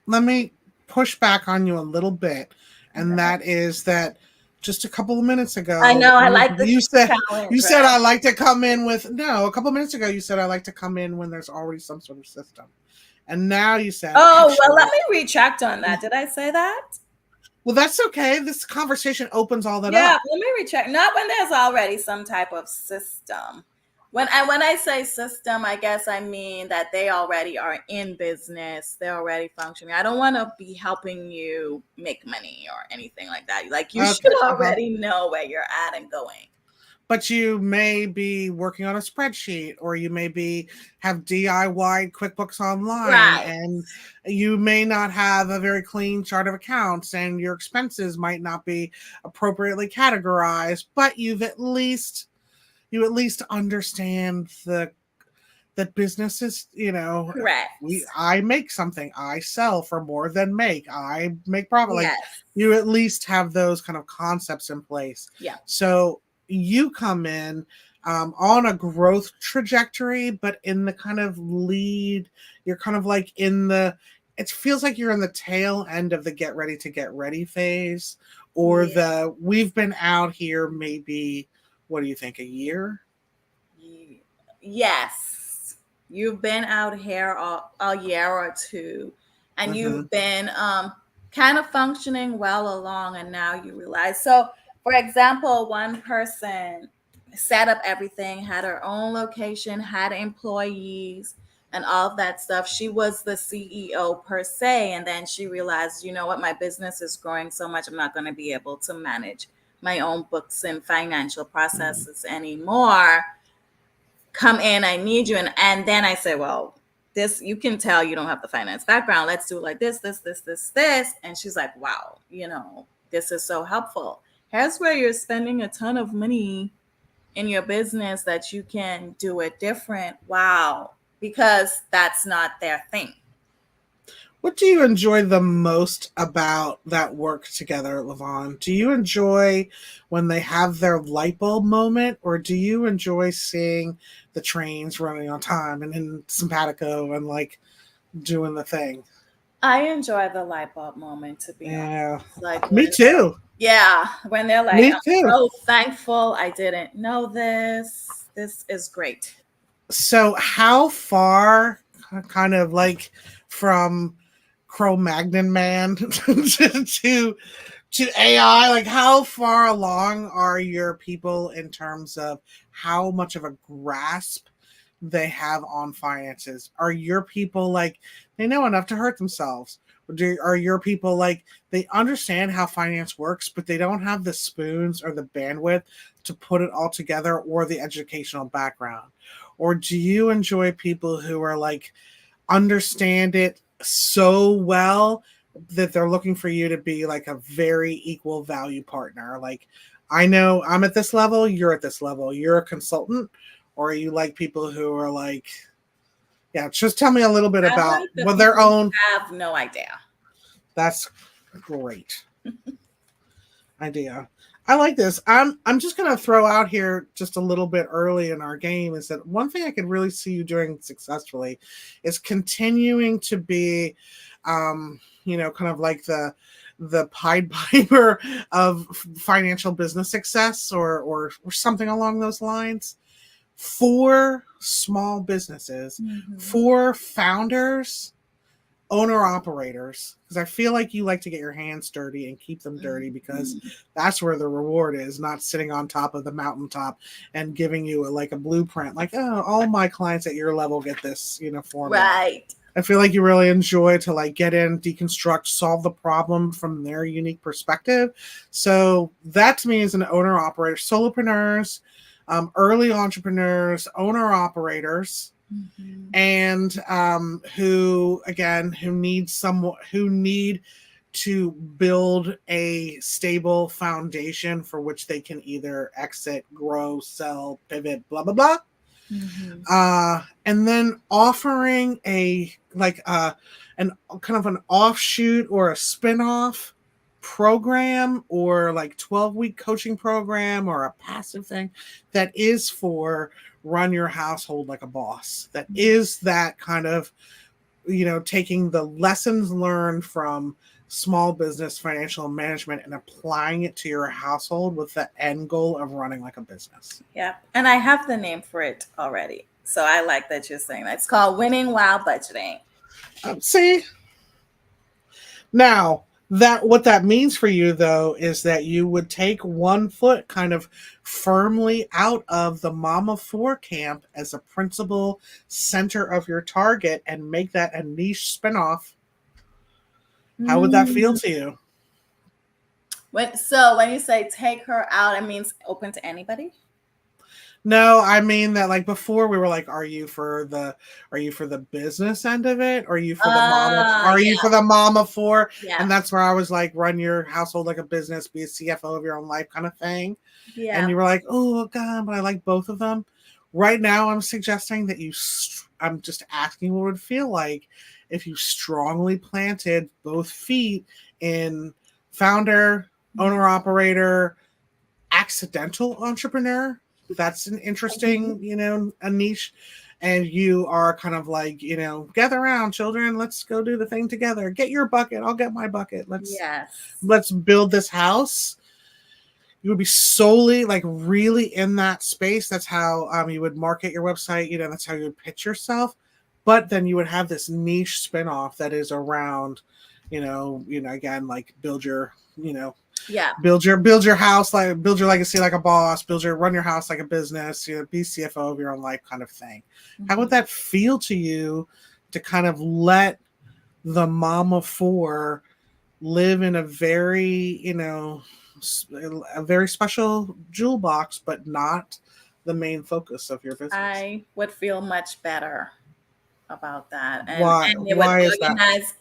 A: Let me push back on you a little bit, and
B: Okay.
A: that is that just a couple of minutes
B: I
A: ago
B: know, I
A: you
B: like the
A: you said
B: challenge,
A: I
B: right?
A: like to come in with no. A couple of minutes ago you said I like to come in when there's already some sort of system, and now you said
B: Oh, well, let
A: actually.
B: me retract on that. Did I say that?
A: Well, that's okay. This conversation opens all that
B: Yeah,
A: up.
B: let me recheck. Not when there's already some type of system. When I say system, I guess I mean that they already are in business. They're already functioning. I don't want to be helping you make money or anything like that. Like you should
A: Okay.
B: already know where you're at and going.
A: But you may be working on a spreadsheet, or you may be have DIY QuickBooks Online,
B: Right.
A: and you may not have a very clean chart of accounts, and your expenses might not be appropriately categorized, but you at least understand the that businesses,
B: Correct.
A: I make something, I sell for more than I make profit. Like
B: Yes.
A: you at least have those kind of concepts in place.
B: Yeah.
A: So you come in on a growth trajectory, but in the kind of lead, you're kind of like it feels like you're in the tail end of the get ready phase, or
B: Yeah.
A: the we've been out here maybe, what do you think, a year?
B: Yes. You've been out here a year or two, and
A: Mm-hmm.
B: you've been kind of functioning well along, and now you realize. So, for example, one person set up everything, had her own location, had employees, and all of that stuff. She was the CEO per se, and then she realized, you know what, my business is growing so much, I'm not going to be able to manage my own books and financial processes anymore. Come in, I need you. And then I say, well, this, you can tell you don't have the finance background. Let's do it like this. And she's like, wow, this is so helpful. Here's where you're spending a ton of money in your business that you can do it different. Wow. Because that's not their thing.
A: What do you enjoy the most about that work together, Lavonne? Do you enjoy when they have their light bulb moment, or do you enjoy seeing the trains running on time and in simpatico and like doing the thing?
B: I enjoy the light bulb moment, to be
A: Yeah,
B: honest. Like
A: me too.
B: when they're like,
A: Me
B: I'm
A: too.
B: so thankful I didn't know this. This is great.
A: So, how far, kind of like from Cro-Magnon man to to AI, like how far along are your people in terms of how much of a grasp they have on finances? Are your people like they know enough to hurt themselves? Are your people like they understand how finance works, but they don't have the spoons or the bandwidth to put it all together or the educational background? Or do you enjoy people who are like understand it so well that they're looking for you to be like a very equal value partner? Like, I know I'm at this level, you're at this level, you're a consultant, or are you like people who are like, yeah, just tell me a little bit
B: I
A: about
B: like the
A: what their
B: people who
A: own.
B: have no idea.
A: That's great idea. I like this. I'm just gonna throw out here just a little bit early in our game is that one thing I could really see you doing successfully is continuing to be kind of like the Pied Piper of financial business success or something along those lines for small businesses,
B: Mm-hmm.
A: for founders, owner operators, because I feel like you like to get your hands dirty and keep them dirty because
B: Mm-hmm.
A: that's where the reward is, not sitting on top of the mountaintop and giving you like a blueprint like, oh, all my clients at your level get this formula.
B: Right.
A: I feel like you really enjoy to like get in, deconstruct, solve the problem from their unique perspective. So that to me is an owner operator, solopreneurs, early entrepreneurs, owner operators,
B: Mm-hmm.
A: and who need to build a stable foundation for which they can either exit, grow, sell, pivot, blah blah blah.
B: Mm-hmm.
A: And then offering a like an kind of an offshoot or a spin-off program or like 12-week coaching program or a passive thing that is for run your household like a boss, that is that kind of taking the lessons learned from small business financial management and applying it to your household with the end goal of running like a business.
B: Yeah. And I have the name for it already. So I like that you're saying that. It's called Winning While Budgeting.
A: See, now that what that means for you though is that you would take one foot kind of firmly out of the mama four camp as a principal center of your target and make that a niche spinoff. How would that feel
B: Mm.
A: to you?
B: When you say take her out, it means open to anybody?
A: No, I mean that like before we were like, are you for the business end of it? Or are you
B: Yeah.
A: for the mama for? And
B: Yes.
A: that's where I was like, run your household like a business, be a CFO of your own life kind of thing. And
B: Yeah.
A: you were like, oh God, but I like both of them. Right now, I'm suggesting that I'm just asking what it would feel like if you strongly planted both feet in founder, owner operator, accidental entrepreneur. That's an
B: Mhm.
A: interesting, a niche. And you are kind of like, gather around, children. Let's go do the thing together. Get your bucket. I'll get my bucket.
B: Yes.
A: Let's build this house. You would be solely like really in that space. That's how you would market your website. That's how you would pitch yourself. But then you would have this niche spinoff that is around, again, like
B: Yeah.
A: build your house, like build your legacy like a boss, run your house like a business, be CFO of your own life kind of thing. How would
B: Mhm.
A: that feel to you to kind of let the mama four live in a very, a very special jewel box, but not the main focus of your business?
B: I would feel much better about that.
A: Why?
B: And it would
A: Why is that?
B: organize.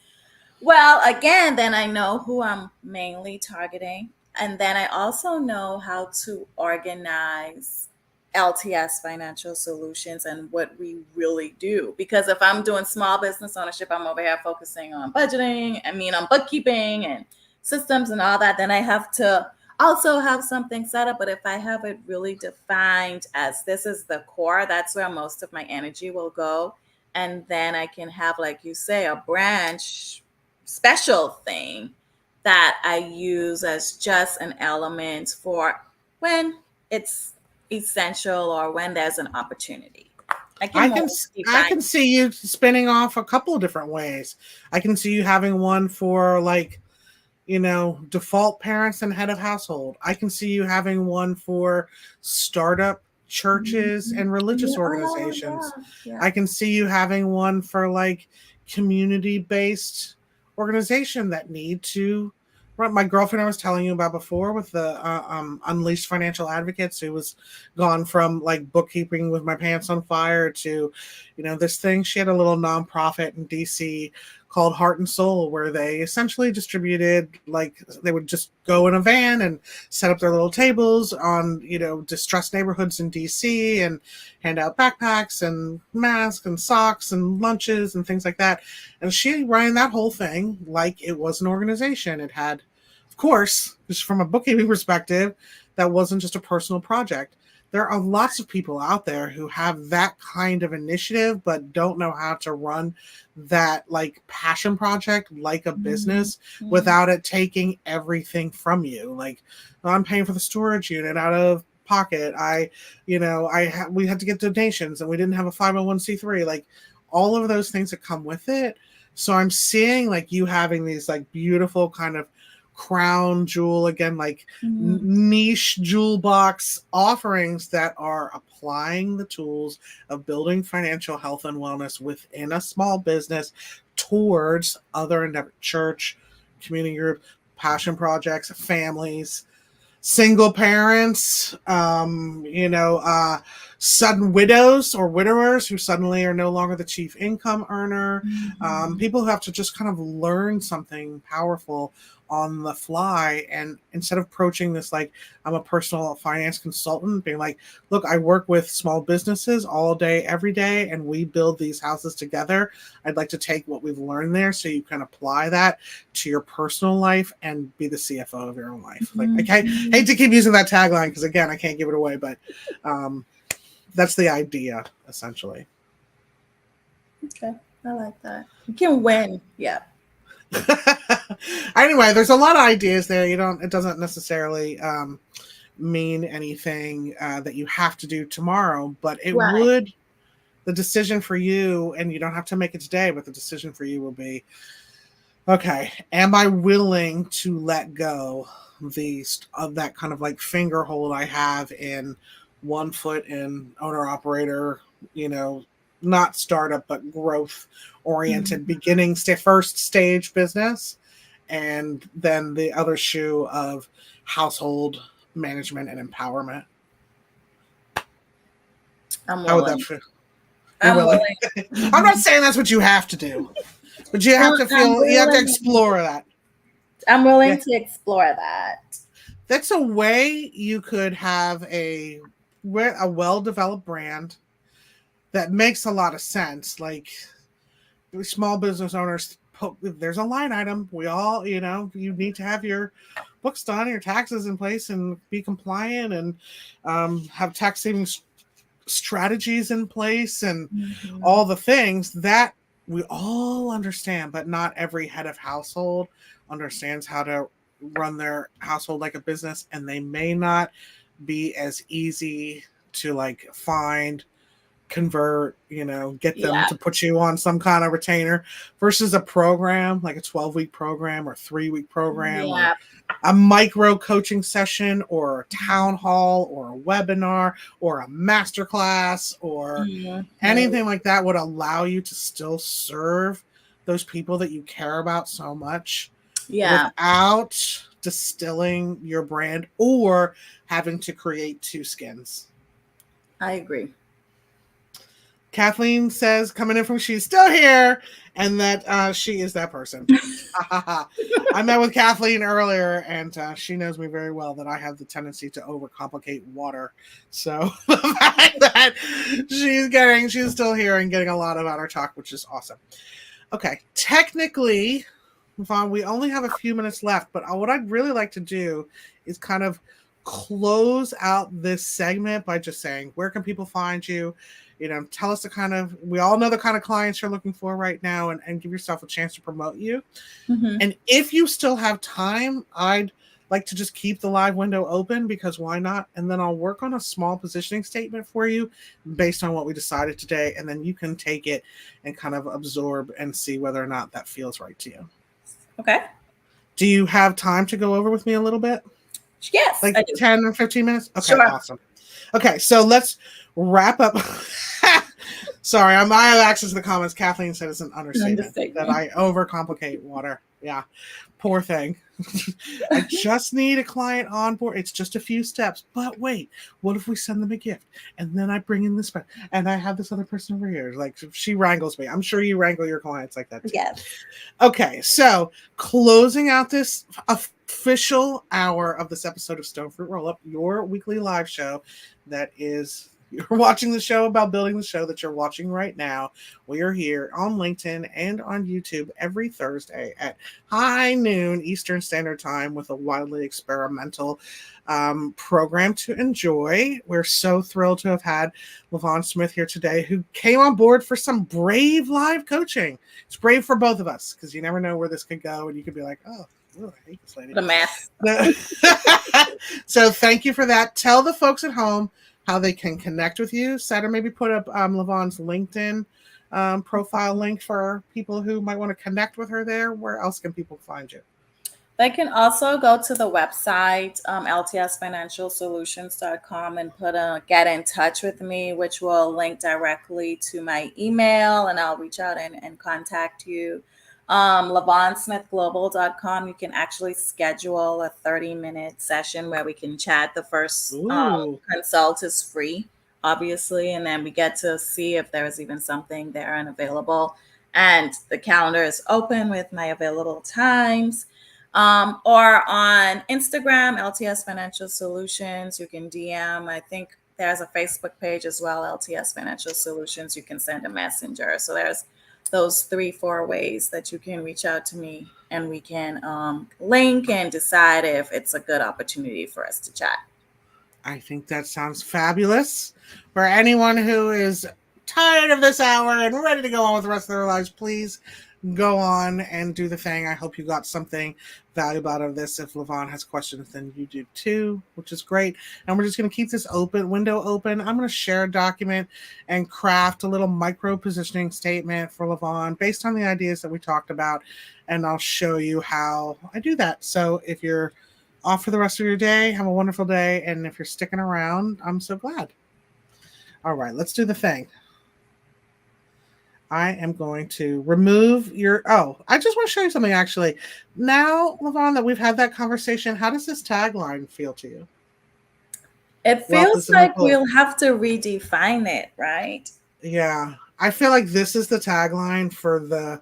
B: Well, again, then I know who I'm mainly targeting. And then I also know how to organize LTS financial solutions and what we really do. Because if I'm doing small business ownership, I'm over here focusing on budgeting, on bookkeeping and systems and all that. Then I have to also have something set up. But if I have it really defined as this is the core, that's where most of my energy will go. And then I can have, like you say, a branch special thing that I use as just an element for when it's essential or when there's an opportunity. I can
A: I
B: more
A: can I
B: define.
A: can see you spinning off a couple of different ways. I can see you having one for like default parents and head of household. I can see you having one for startup churches and religious
B: Yeah. Oh,
A: organizations.
B: yeah. Yeah.
A: I can see you having one for like community based organization that need to run. My girlfriend I was telling you about before with the Unleashed Financial Advocates, who was gone from like bookkeeping with my pants on fire to, this thing. She had a little nonprofit in DC called Heart and Soul, where they essentially distributed, like, they would just go in a van and set up their little tables on, distressed neighborhoods in DC and hand out backpacks and masks and socks and lunches and things like that. And she ran that whole thing like it was an organization. It had, of course, just from a bookkeeping perspective, that wasn't just a personal project. There are lots of people out there who have that kind of initiative but don't know how to run that like passion project like a business without it taking everything from you. Like, I'm paying for the storage unit out of pocket. We had to get donations and we didn't have a 501c3, like all of those things that come with it. So I'm seeing like you having these like beautiful kind of crown jewel, again, like niche jewel box offerings that are applying the tools of building financial health and wellness within a small business towards other endeavor, church, community group, passion projects, families, single parents, sudden widows or widowers who suddenly are no longer the chief income earner, people who have to just kind of learn something powerful on the fly. And instead of approaching this like I'm a personal finance consultant, being like, look, I work with small businesses all day, every day, and we build these houses together. I'd like to take what we've learned there so you can apply that to your personal life and be the CFO of your own life. Like, I hate to keep using that tagline because, again, I can't give it away, but that's the idea, essentially.
B: Okay, I like that. You can win. Yeah.
A: Anyway, there's a lot of ideas there. It doesn't necessarily mean anything that you have to do tomorrow, but it would. The decision for you, and you don't have to make it today, but the decision for you will be, okay, am I willing to let go of that kind of like finger hold I have in one foot in owner operator, not startup, but growth oriented beginning first stage business, and then the other shoe of household management and empowerment?
B: I'm willing.
A: How would that feel? I'm willing. I'm not saying that's what you have to do, but you have to feel, you have to explore that.
B: I'm willing to explore that.
A: That's a way you could have a well-developed brand that makes a lot of sense. Like, small business owners, there's a line item. We all, you need to have your books done, your taxes in place, and be compliant, and have tax savings strategies in place, and all the things that we all understand, but not every head of household understands how to run their household like a business, and they may not be as easy to like find, convert, get them to put you on some kind of retainer versus a program, like a 12-week program or 3-week program, or a micro coaching session or a town hall or a webinar or a masterclass or anything like that would allow you to still serve those people that you care about so much without distilling your brand or having to create two skins.
B: I agree.
A: Kathleen says, coming in from she's still here, and that she is that person. I met with Kathleen earlier, and she knows me very well that I have the tendency to overcomplicate water. So the fact that she's still here and getting a lot about our talk, which is awesome. Okay, technically, Lavonne, we only have a few minutes left, but what I'd really like to do is kind of close out this segment by just saying, where can people find you? Tell us we all know the kind of clients you're looking for right now, and give yourself a chance to promote you. And if you still have time, I'd like to just keep the live window open, because why not? And then I'll work on a small positioning statement for you based on what we decided today. And then you can take it and kind of absorb and see whether or not that feels right to you.
B: Okay.
A: Do you have time to go over with me a little bit?
B: Yes,
A: Like
B: I do.
A: 10 or 15 minutes? Okay,
B: Sure.
A: awesome. Okay, so let's wrap up. Sorry, I have access to the comments. Kathleen said it's an understatement that I overcomplicate water. Yeah, poor thing. I just need a client on board. It's just a few steps. But wait, what if we send them a gift? And then I bring in this and I have this other person over here. Like she wrangles me. I'm sure you wrangle your clients like that too.
B: Yes.
A: Okay, so closing out this official hour of this episode of Stone Fruit Roll Up, your weekly live show that is you're watching the show about building the show that you're watching right now. We are here on LinkedIn and on YouTube every Thursday at high noon Eastern Standard Time with a wildly experimental program to enjoy. We're so thrilled to have had Lavonne Smith here today, who came on board for some brave live coaching. It's brave for both of us because you never know where this could go, and you could be like, "Oh, I hate this lady."
B: The mess.
A: So thank you for that. Tell the folks at home how they can connect with you. Set or maybe put up Lavonne's LinkedIn profile link for people who might want to connect with her there. Where else can people find you?
B: They can also go to the website, ltsfinancialsolutions.com, and put a get in touch with me, which will link directly to my email, and I'll reach out and contact you. LavonneSmithGlobal.com, you can actually schedule a 30-minute session where we can chat. The first consult is free, obviously, and then we get to see if there's even something there and available. And the calendar is open with my available times. Or on Instagram, LTS Financial Solutions, you can DM. I think there's a Facebook page as well, LTS Financial Solutions. You can send a messenger. So there's those 3-4 ways that you can reach out to me, and we can link and decide if it's a good opportunity for us to chat.
A: I think that sounds fabulous. For anyone who is tired of this hour and ready to go on with the rest of their lives, please go on and do the thing. I hope you got something valuable out of this. If Lavonne has questions, then you do too, which is great. And we're just going to keep this window open. I'm going to share a document and craft a little micro positioning statement for Lavonne based on the ideas that we talked about. And I'll show you how I do that. So if you're off for the rest of your day, have a wonderful day. And if you're sticking around, I'm so glad. All right, let's do the thing. I am going to remove I just want to show you something actually. Now, Lavonne, that we've had that conversation, how does this tagline feel to you?
B: It feels like we'll have to redefine it, right?
A: Yeah. I feel like this is the tagline for the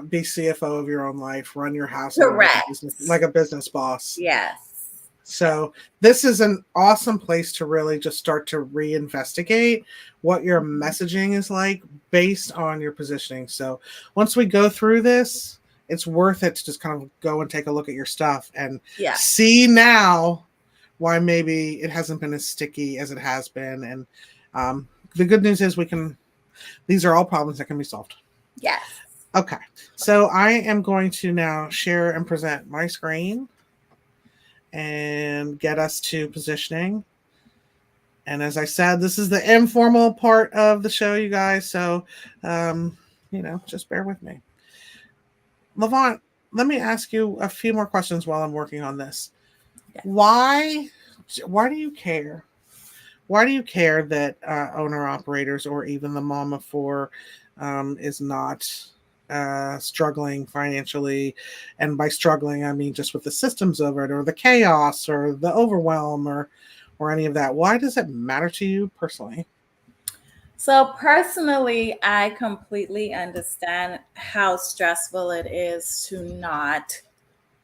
A: be CFO of your own life, run your household like a business boss.
B: Yes.
A: So this is an awesome place to really just start to reinvestigate what your messaging is like based on your positioning. So once we go through this, it's worth it to just kind of go and take a look at your stuff and see now why maybe it hasn't been as sticky as it has been. And the good news is these are all problems that can be solved.
B: Yes.
A: Okay. So I am going to now share and present my screen and get us to positioning. And as I said, this is the informal part of the show, you guys. So, just bear with me. Lavonne, let me ask you a few more questions while I'm working on this. Yeah. Why do you care? Why do you care that owner-operators or even the mom of four is not struggling financially? And by struggling, I mean just with the systems of it or the chaos or the overwhelm or any of that. Why does it matter to you personally?
B: So personally, I completely understand how stressful it is to not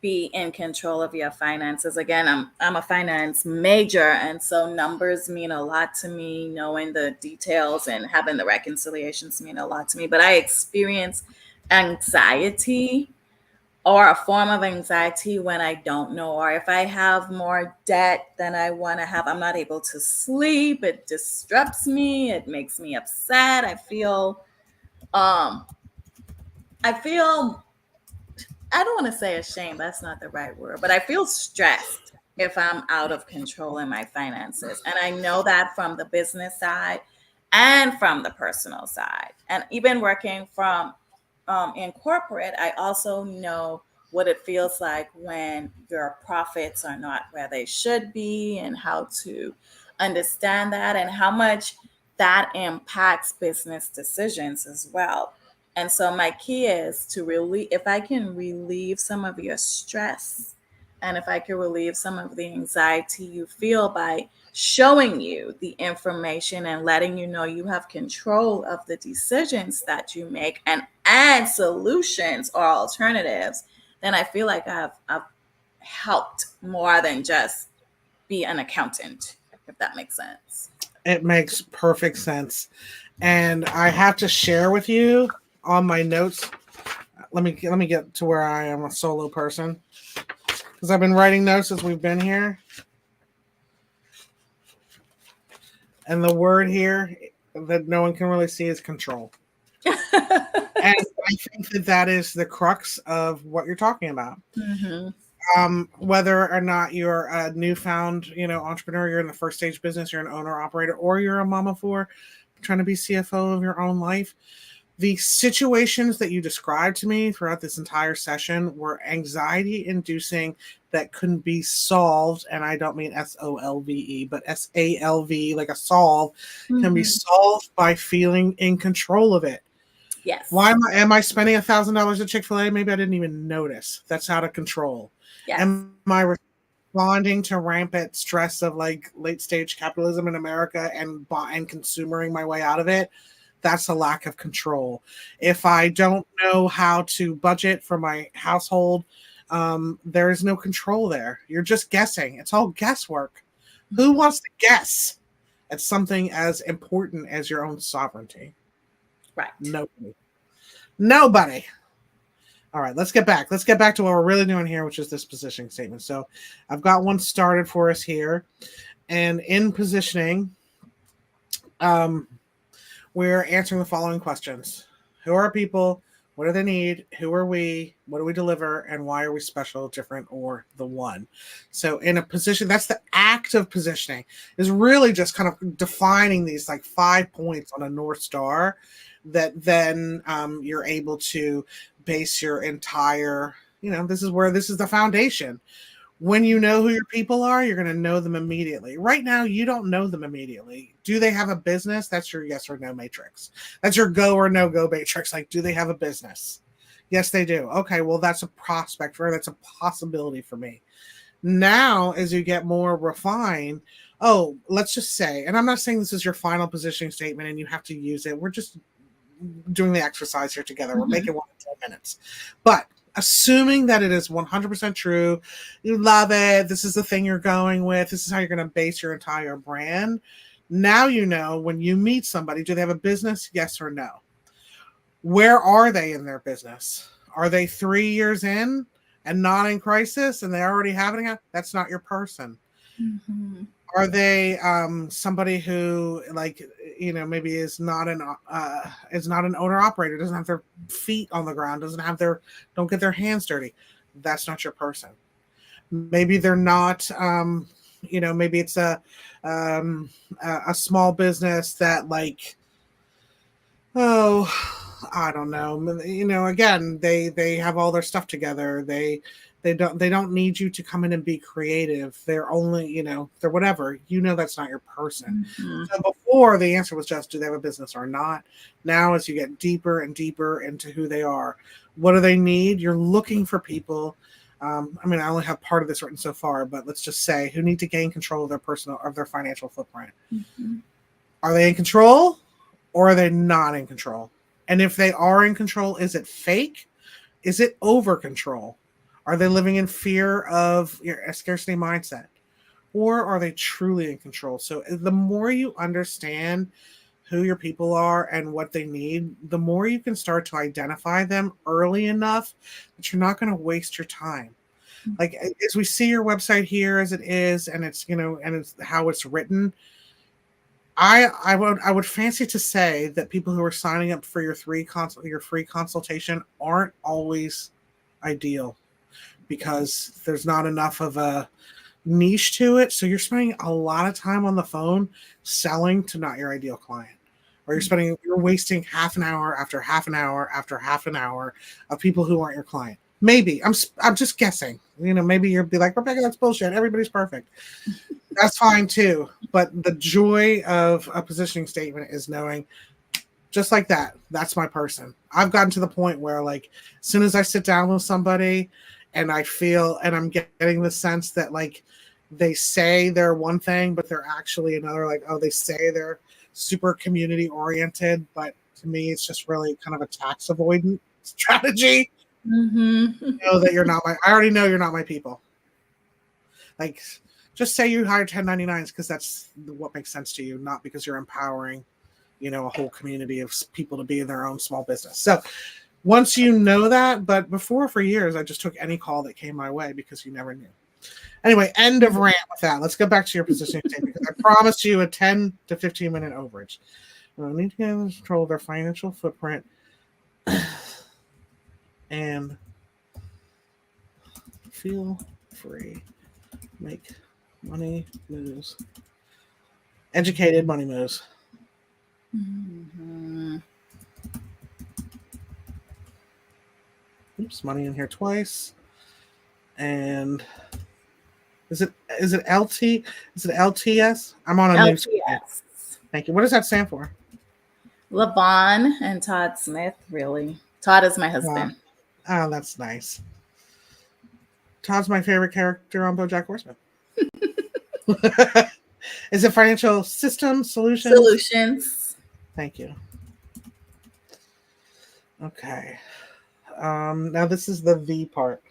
B: be in control of your finances. Again, I'm a finance major, and so numbers mean a lot to me. Knowing the details and having the reconciliations mean a lot to me. But I experience anxiety or a form of anxiety when I don't know, or if I have more debt than I want to have, I'm not able to sleep. It disrupts me. It makes me upset. I feel, I don't want to say ashamed. That's not the right word, but I feel stressed if I'm out of control in my finances. And I know that from the business side and from the personal side. And even working from in corporate, I also know what it feels like when your profits are not where they should be, and how to understand that, and how much that impacts business decisions as well. And so my key is to relieve, if I can relieve some of your stress, and if I can relieve some of the anxiety you feel by showing you the information and letting you know you have control of the decisions that you make and add solutions or alternatives, then I feel like I've helped more than just be an accountant, if that makes sense.
A: It makes perfect sense. And I have to share with you on my notes. Let me get to where I am a solo person, because I've been writing notes as we've been here. And the word here that no one can really see is control. And I think that is the crux of what you're talking about.
B: Mm-hmm.
A: Whether or not you're a newfound, entrepreneur, you're in the first stage business, you're an owner operator, or you're a mama for trying to be CFO of your own life. The situations that you described to me throughout this entire session were anxiety inducing, that couldn't be solved. And I don't mean SOLVE, but SALV, like a solve, can be solved by feeling in control of it.
B: Yes.
A: Why am I spending $1,000 at Chick-fil-A? Maybe I didn't even notice. That's out of control.
B: Yes.
A: Am I responding to rampant stress of like late stage capitalism in America and consumering my way out of it? That's a lack of control. If I don't know how to budget for my household, there is no control there. You're just guessing. It's all guesswork. Who wants to guess at something as important as your own sovereignty?
B: Right.
A: Nobody. All right, let's get back. Let's get back to what we're really doing here, which is this positioning statement. So I've got one started for us here. And in positioning, we're answering the following questions. Who are people? What do they need? Who are we? What do we deliver? And why are we special, different, or the one? So in a position, that's the act of positioning, is really just kind of defining these like 5 points on a North Star that then you're able to base your entire, this is the foundation. When you know who your people are, you're going to know them immediately. Right now, you don't know them immediately. Do they have a business? That's your yes or no matrix. That's your go or no go matrix. Like, do they have a business? Yes, they do. Okay, well, that's a prospect for, that's a possibility for me. Now, as you get more refined, let's just say, and I'm not saying this is your final positioning statement and you have to use it. We're just doing the exercise here together. We're making 1 to 10 minutes. But assuming that it is 100% true, you love it, this is the thing you're going with, this is how you're going to base your entire brand. Now you know when you meet somebody, do they have a business? Yes or no? Where are they in their business? Are they 3 years in and not in crisis and they already have it? That's not your person. Mm-hmm. Are they somebody who, like, maybe is not an owner operator, doesn't have their feet on the ground, don't get their hands dirty? That's not your person. Maybe they're not. Maybe it's a small business that, like, I don't know. Again, they have all their stuff together. They don't need you to come in and be creative. They're only, they're whatever. That's not your person. Mm-hmm. So before, the answer was just, do they have a business or not? Now, as you get deeper and deeper into who they are, what do they need? You're looking for people. I only have part of this written so far, but let's just say who need to gain control of their financial footprint. Mm-hmm. Are they in control or are they not in control? And if they are in control, is it fake? Is it over control? Are they living in fear of a scarcity mindset? Or are they truly in control? So the more you understand who your people are and what they need, the more you can start to identify them early enough that you're not going to waste your time. Like, as we see your website here as it is, and it's, and it's how it's written, I would fancy to say that people who are signing up for your free consultation aren't always ideal, because there's not enough of a niche to it. So you're spending a lot of time on the phone selling to not your ideal client, or you're wasting half an hour after half an hour after half an hour of people who aren't your client. Maybe I'm just guessing. Maybe you'll be like, Rebecca, that's bullshit. Everybody's perfect. That's fine too. But the joy of a positioning statement is knowing, just like that, that's my person. I've gotten to the point where, like, as soon as I sit down with somebody and I feel and I'm getting the sense that, like, they say they're one thing, but they're actually another, like, oh, they say they're super community oriented, but to me, it's just really kind of a tax avoidant strategy.
B: Mm-hmm.
A: Know that you're not I already know you're not my people. Like, just say you hire 1099s because that's what makes sense to you, not because you're empowering, a whole community of people to be in their own small business. So once you know that, but before, for years, I just took any call that came my way because you never knew. Anyway, end of rant with that. Let's go back to your positioning statement because I promised you a 10 to 15 minute overage. We need to get in control of their financial footprint and feel free. Make money moves. Educated money moves.
B: Mm-hmm.
A: Oops, money in here twice. And is it LT? Is it LTS? I'm on a new screen. Thank you. What does that stand for?
B: Lavonne and Todd Smith, really. Todd is my husband.
A: Oh, that's nice. Todd's my favorite character on BoJack Horseman. Is it financial systems solutions?
B: Solutions.
A: Thank you. Okay. Now this is the V part.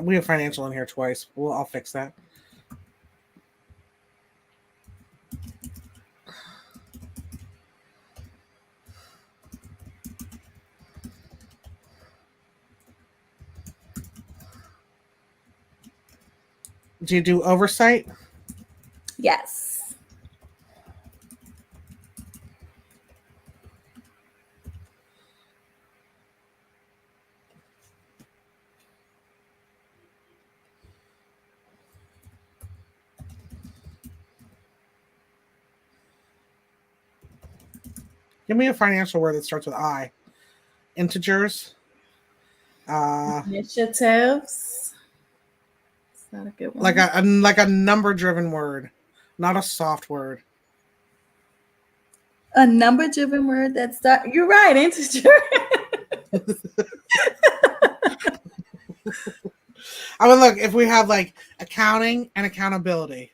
A: We have financial in here twice. I'll fix that. Do you do oversight?
B: Yes.
A: Give me a financial word that starts with I. Integers.
B: Initiatives. Is that a good one?
A: Like a number-driven word, not a soft word.
B: A number-driven word that starts. You're right, integer.
A: I mean, look, if we have like accounting and accountability,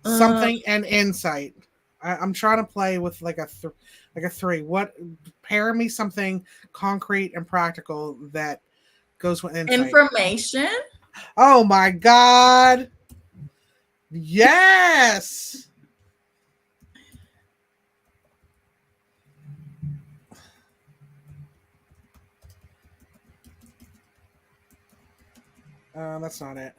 A: something and insight. I'm trying to play with like a 3. What, pair me something concrete and practical that goes with insight.
B: Information.
A: Oh my God! Yes. That's not it.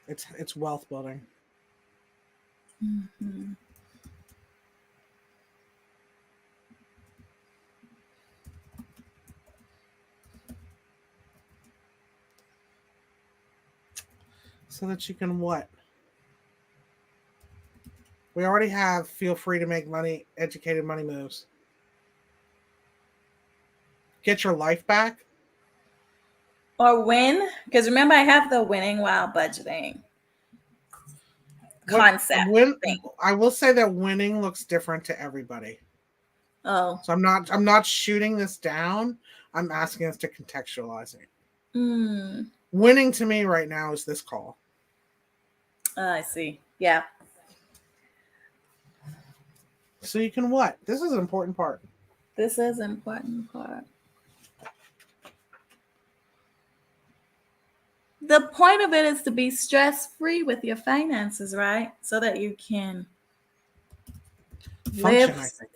A: It's wealth building.
B: Mm-hmm.
A: So that you can what? We already have feel free to make money, educated money moves. Get your life back.
B: Or win, because remember I have the winning while budgeting concept.
A: I will say that winning looks different to everybody.
B: Oh.
A: So I'm not shooting this down. I'm asking us to contextualize it. Winning to me right now is this call.
B: I see. Yeah.
A: So you can what? This is an important part.
B: This is an important part. The point of it is to be stress-free with your finances, right? So that you can
A: function,
B: live.
A: I think.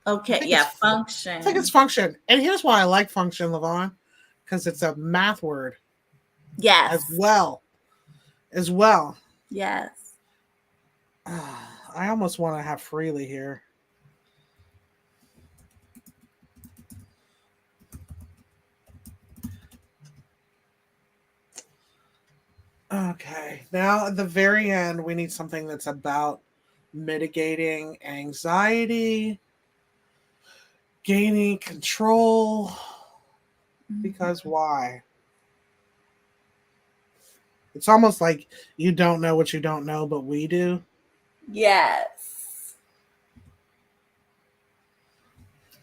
B: Okay, function.
A: I think it's function. And here's why I like function, Lavonne, because it's a math word.
B: Yes.
A: As well.
B: Yes.
A: I almost want to have freely here. Okay. Now at the very end, we need something that's about mitigating anxiety, gaining control. Because
B: Mhm.
A: why? It's almost like you don't know what you don't know, but we do.
B: Yes.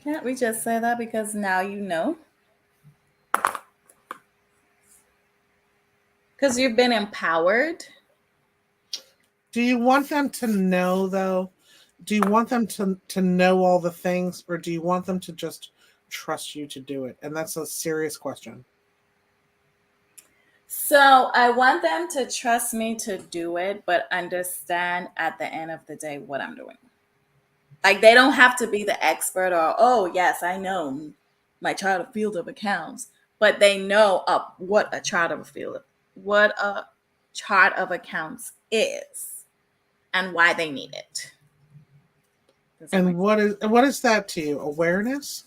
B: Can't we just say that because now you know? Because you've been empowered.
A: Do you want them to know though? Do you want them to know all the things, or do you want them to just trust you to do it? And that's a serious question.
B: So I want them to trust me to do it, but understand at the end of the day what I'm doing. Like they don't have to be the expert or, oh, yes, I know my chart of field of accounts, but they know what a chart of a field, what a chart of accounts is and why they need it. Does that
A: And
B: make sense?
A: what is that to you? Awareness?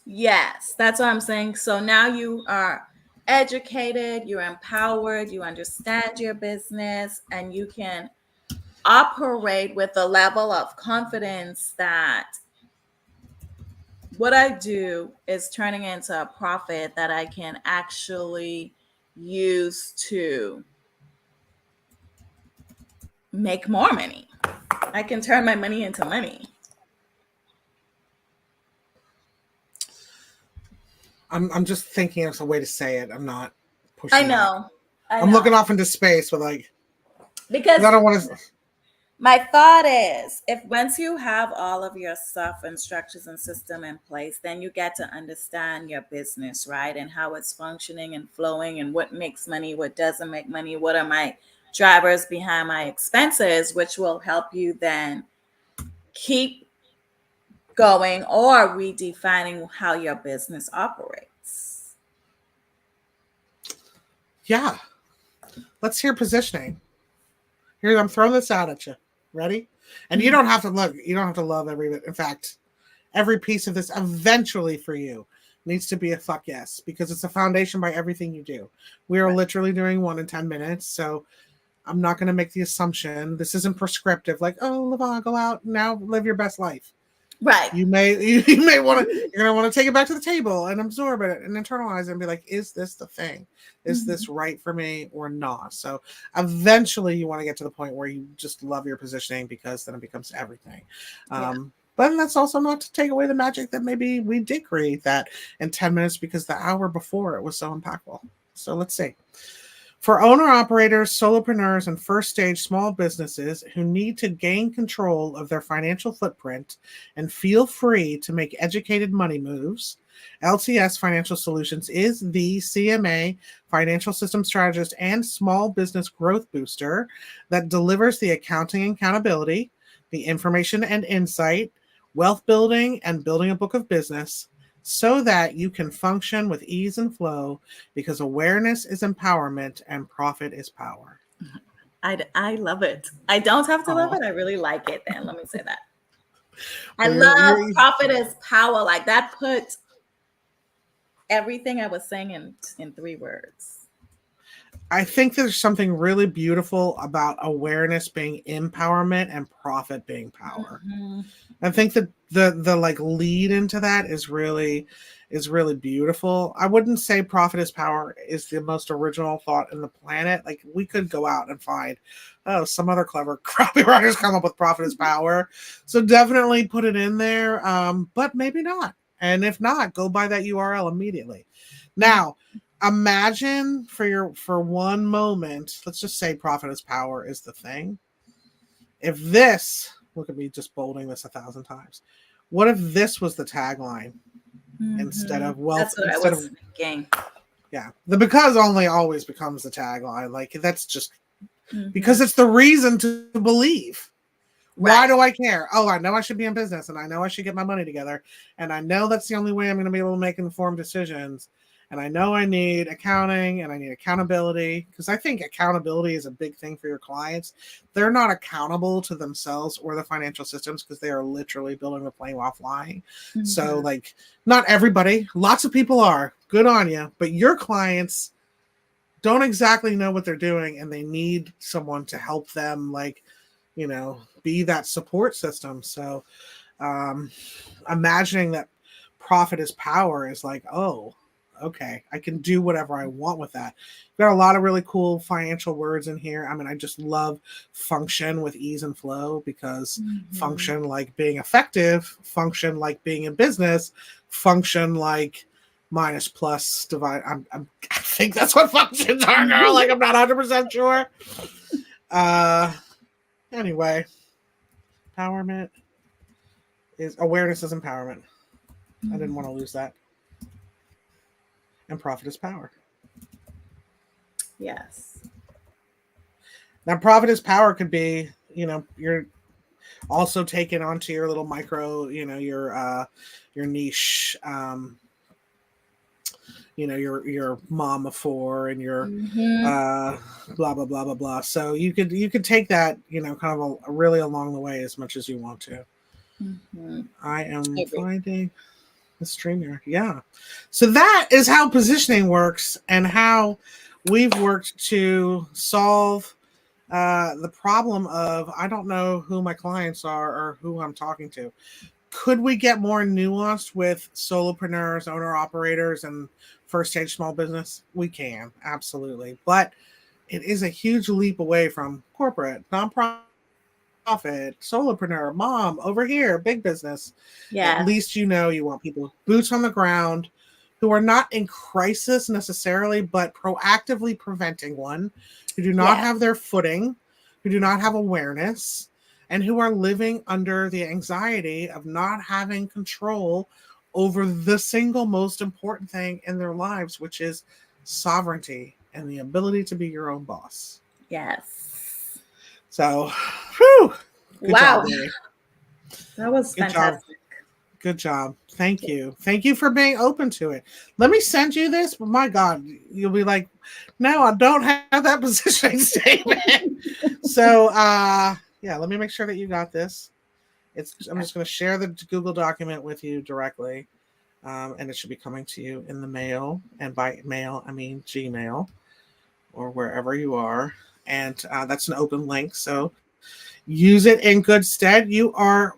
B: Yes, that's what I'm saying. So now you are educated, you're empowered, you understand your business, and you can operate with a level of confidence that what I do is turning into a profit that I can actually use to make more money. I can turn my money into money.
A: I'm just thinking of some way to say it. I'm not
B: I
A: pushing back.
B: know. I
A: I'm looking
B: know.
A: off into space, but like, because
B: Because
A: I don't want to.
B: my thought is if once you have all of your stuff and structures and system in place, then you get to understand your business, right? And how it's functioning and flowing and what makes money, what doesn't make money, what are my drivers behind my expenses, which will help you then keep going or redefining how your business operates.
A: Yeah, let's hear positioning. Here, I'm throwing this out at you. Ready? And you
B: Mhm.
A: don't have to look. You don't have to love every bit. In fact, every piece of this eventually for you needs to be a fuck yes, because it's a foundation by everything you do. We are
B: Right.
A: literally doing 1 in 10 minutes, so I'm not going to make the assumption. This isn't prescriptive. Like, oh, Lavonne, go out now, live your best life.
B: Right.
A: You may want to, you're gonna want to take it back to the table and absorb it and internalize it and be like, is this the thing? Is
B: Mhm.
A: this right for me or not? So eventually you want to get to the point where you just love your positioning, because then it becomes everything.
B: Yeah.
A: But that's also not to take away the magic that maybe we did create that in 10 minutes, because the hour before it was so impactful. So let's see. For owner operators, solopreneurs, and first stage small businesses who need to gain control of their financial footprint and feel free to make educated money moves, LTS Financial Solutions is the CMA financial system strategist and small business growth booster that delivers the accounting and accountability, the information and insight, wealth building, and building a book of business so that you can function with ease and flow, because awareness is empowerment and profit is power.
B: I love it. I don't have to love
A: Oh,
B: it. I really like it then. Let me say that. I
A: well,
B: love profit is power. Like that put everything I was saying in 3 words.
A: I think there's something really beautiful about awareness being empowerment and profit being power.
B: Mhm.
A: I think that the like lead into that is really beautiful. I wouldn't say profit is power is the most original thought in the planet. Like we could go out and find some other clever copywriters come up with profit is power. So definitely put it in there. But maybe not. And if not, go buy that URL immediately. Now, imagine for one moment, let's just say profit is power is the thing. If this, look at me just bolding this 1,000 times. What if this was the tagline instead
B: Mhm.
A: of wealth,
B: That's what I
A: instead
B: was
A: of,
B: thinking.
A: yeah, the because only always becomes the tagline. Like that's just
B: Mhm.
A: because it's the reason to believe. Why
B: Right.
A: do I care? Oh, I know I should be in business and I know I should get my money together. And I know that's the only way I'm going to be able to make informed decisions. And I know I need accounting and I need accountability, because I think accountability is a big thing for your clients. They're not accountable to themselves or the financial systems because they are literally building the plane while flying. So,
B: Mhm.
A: like, not everybody, lots of people are good on you, but your clients don't exactly know what they're doing, and they need someone to help them, like, be that support system. So imagining that profit is power is like, oh, okay, I can do whatever I want with that. Got a lot of really cool financial words in here. I mean, I just love function with ease and flow, because function like being effective, function like being in business, function like minus plus divide. I think that's what functions are, girl. Like, I'm not 100% sure. Anyway, empowerment is awareness is empowerment. I didn't want to lose that. And profit is power.
B: Yes.
A: Now, profit is power could be, you're also taking onto your little micro, your niche, your mom of four and your blah blah blah blah blah. So you could take that, kind of really along the way as much as you want to. I am finding the stream here. Yeah. So that is how positioning works, and how we've worked to solve the problem of, I don't know who my clients are or who I'm talking to. Could we get more nuanced with solopreneurs, owner operators, and first stage small business? We can, absolutely. But it is a huge leap away from corporate, nonprofit, solopreneur, mom, over here, big business.
B: Yeah.
A: At least you want people with boots on the ground, who are not in crisis necessarily, but proactively preventing one, who do not have their footing, who do not have awareness, and who are living under the anxiety of not having control over the single most important thing in their lives, which is sovereignty and the ability to be your own boss.
B: Yes.
A: So, whew, good
B: wow.
A: job, Lily.
B: That was fantastic.
A: Good job. Thank you. Thank you for being open to it. Let me send you this. But my God, you'll be like, no, I don't have that positioning statement. So, yeah, let me make sure that you got this. I'm just going to share the Google document with you directly. And it should be coming to you in the mail. And by mail, I mean Gmail or wherever you are. And that's an open link. So use it in good stead. You are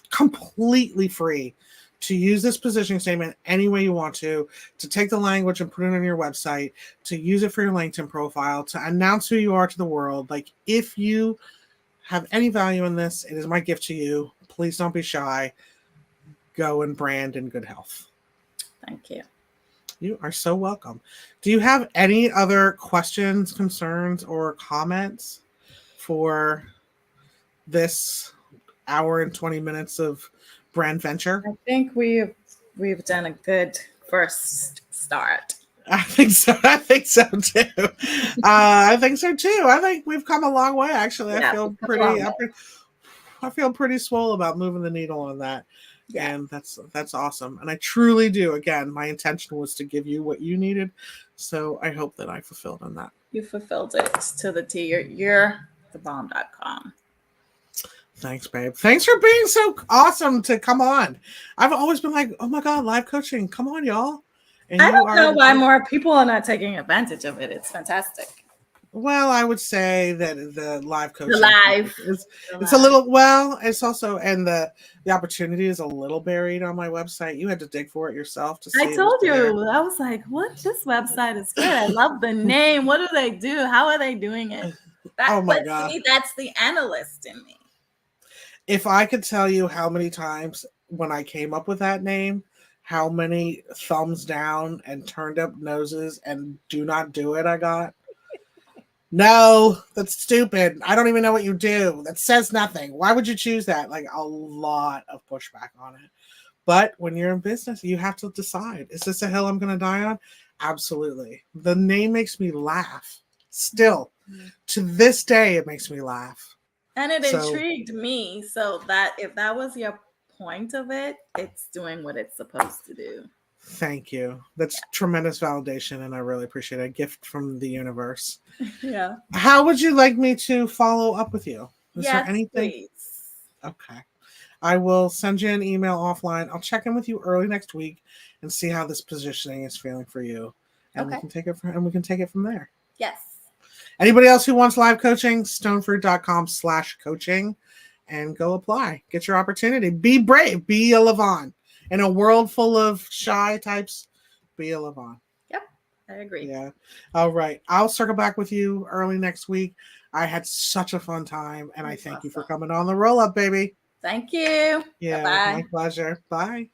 A: completely free to use this positioning statement any way you want to take the language and put it on your website, to use it for your LinkedIn profile, to announce who you are to the world. Like, if you have any value in this, it is my gift to you. Please don't be shy. Go and brand in good health.
B: Thank you.
A: You are so welcome. Do you have any other questions, concerns, or comments for this hour and 20 minutes of brand venture?
B: I think we've done a good first start.
A: I think so too. I think so too. I think we've come a long way, actually. I feel pretty swole about moving the needle on that. Yeah. And that's awesome. And I truly do. Again, my intention was to give you what you needed. So I hope that I fulfilled on that.
B: You fulfilled it to the T. You're thebomb.com.
A: Thanks, babe. Thanks for being so awesome to come on. I've always been like, oh my God, live coaching. Come on, y'all. And
B: I don't know why more people are not taking advantage of it. It's fantastic.
A: Well, I would say that the live coaching
B: it's
A: a little, well, it's also, and the opportunity is a little buried on my website. You had to dig for it yourself to see.
B: I told you. I was like, what? This website is good. I love the name. What do they do? How are they doing it?
A: Oh my God.
B: See, that's the analyst in me.
A: If I could tell you how many times when I came up with that name, how many thumbs down and turned up noses and do not do it I got. No, that's stupid. I don't even know what you do. That says nothing. Why would you choose that? Like, a lot of pushback on it. But when you're in business, you have to decide, is this a hill I'm going to die on? Absolutely. The name makes me laugh. Still, to this day, it makes me laugh.
B: And it intrigued me. So that if that was your point of it, it's doing what it's supposed to do.
A: Thank you. That's tremendous validation, and I really appreciate it. A gift from the universe.
B: Yeah.
A: How would you like me to follow up with you?
B: Is there anything? Please.
A: Okay. I will send you an email offline. I'll check in with you early next week and see how this positioning is feeling for you. and we can take it from there.
B: Yes.
A: Anybody else who wants live coaching, stonefruit.com/coaching, and go apply. Get your opportunity. Be brave. Be a Lavonne. In a world full of shy types, be a Lavonne.
B: Yep, I agree.
A: Yeah. All right. I'll circle back with you early next week. I had such a fun time, and I thank you for coming on the Roll-Up, baby.
B: Thank you.
A: Yeah,
B: Bye-bye.
A: my pleasure. Bye.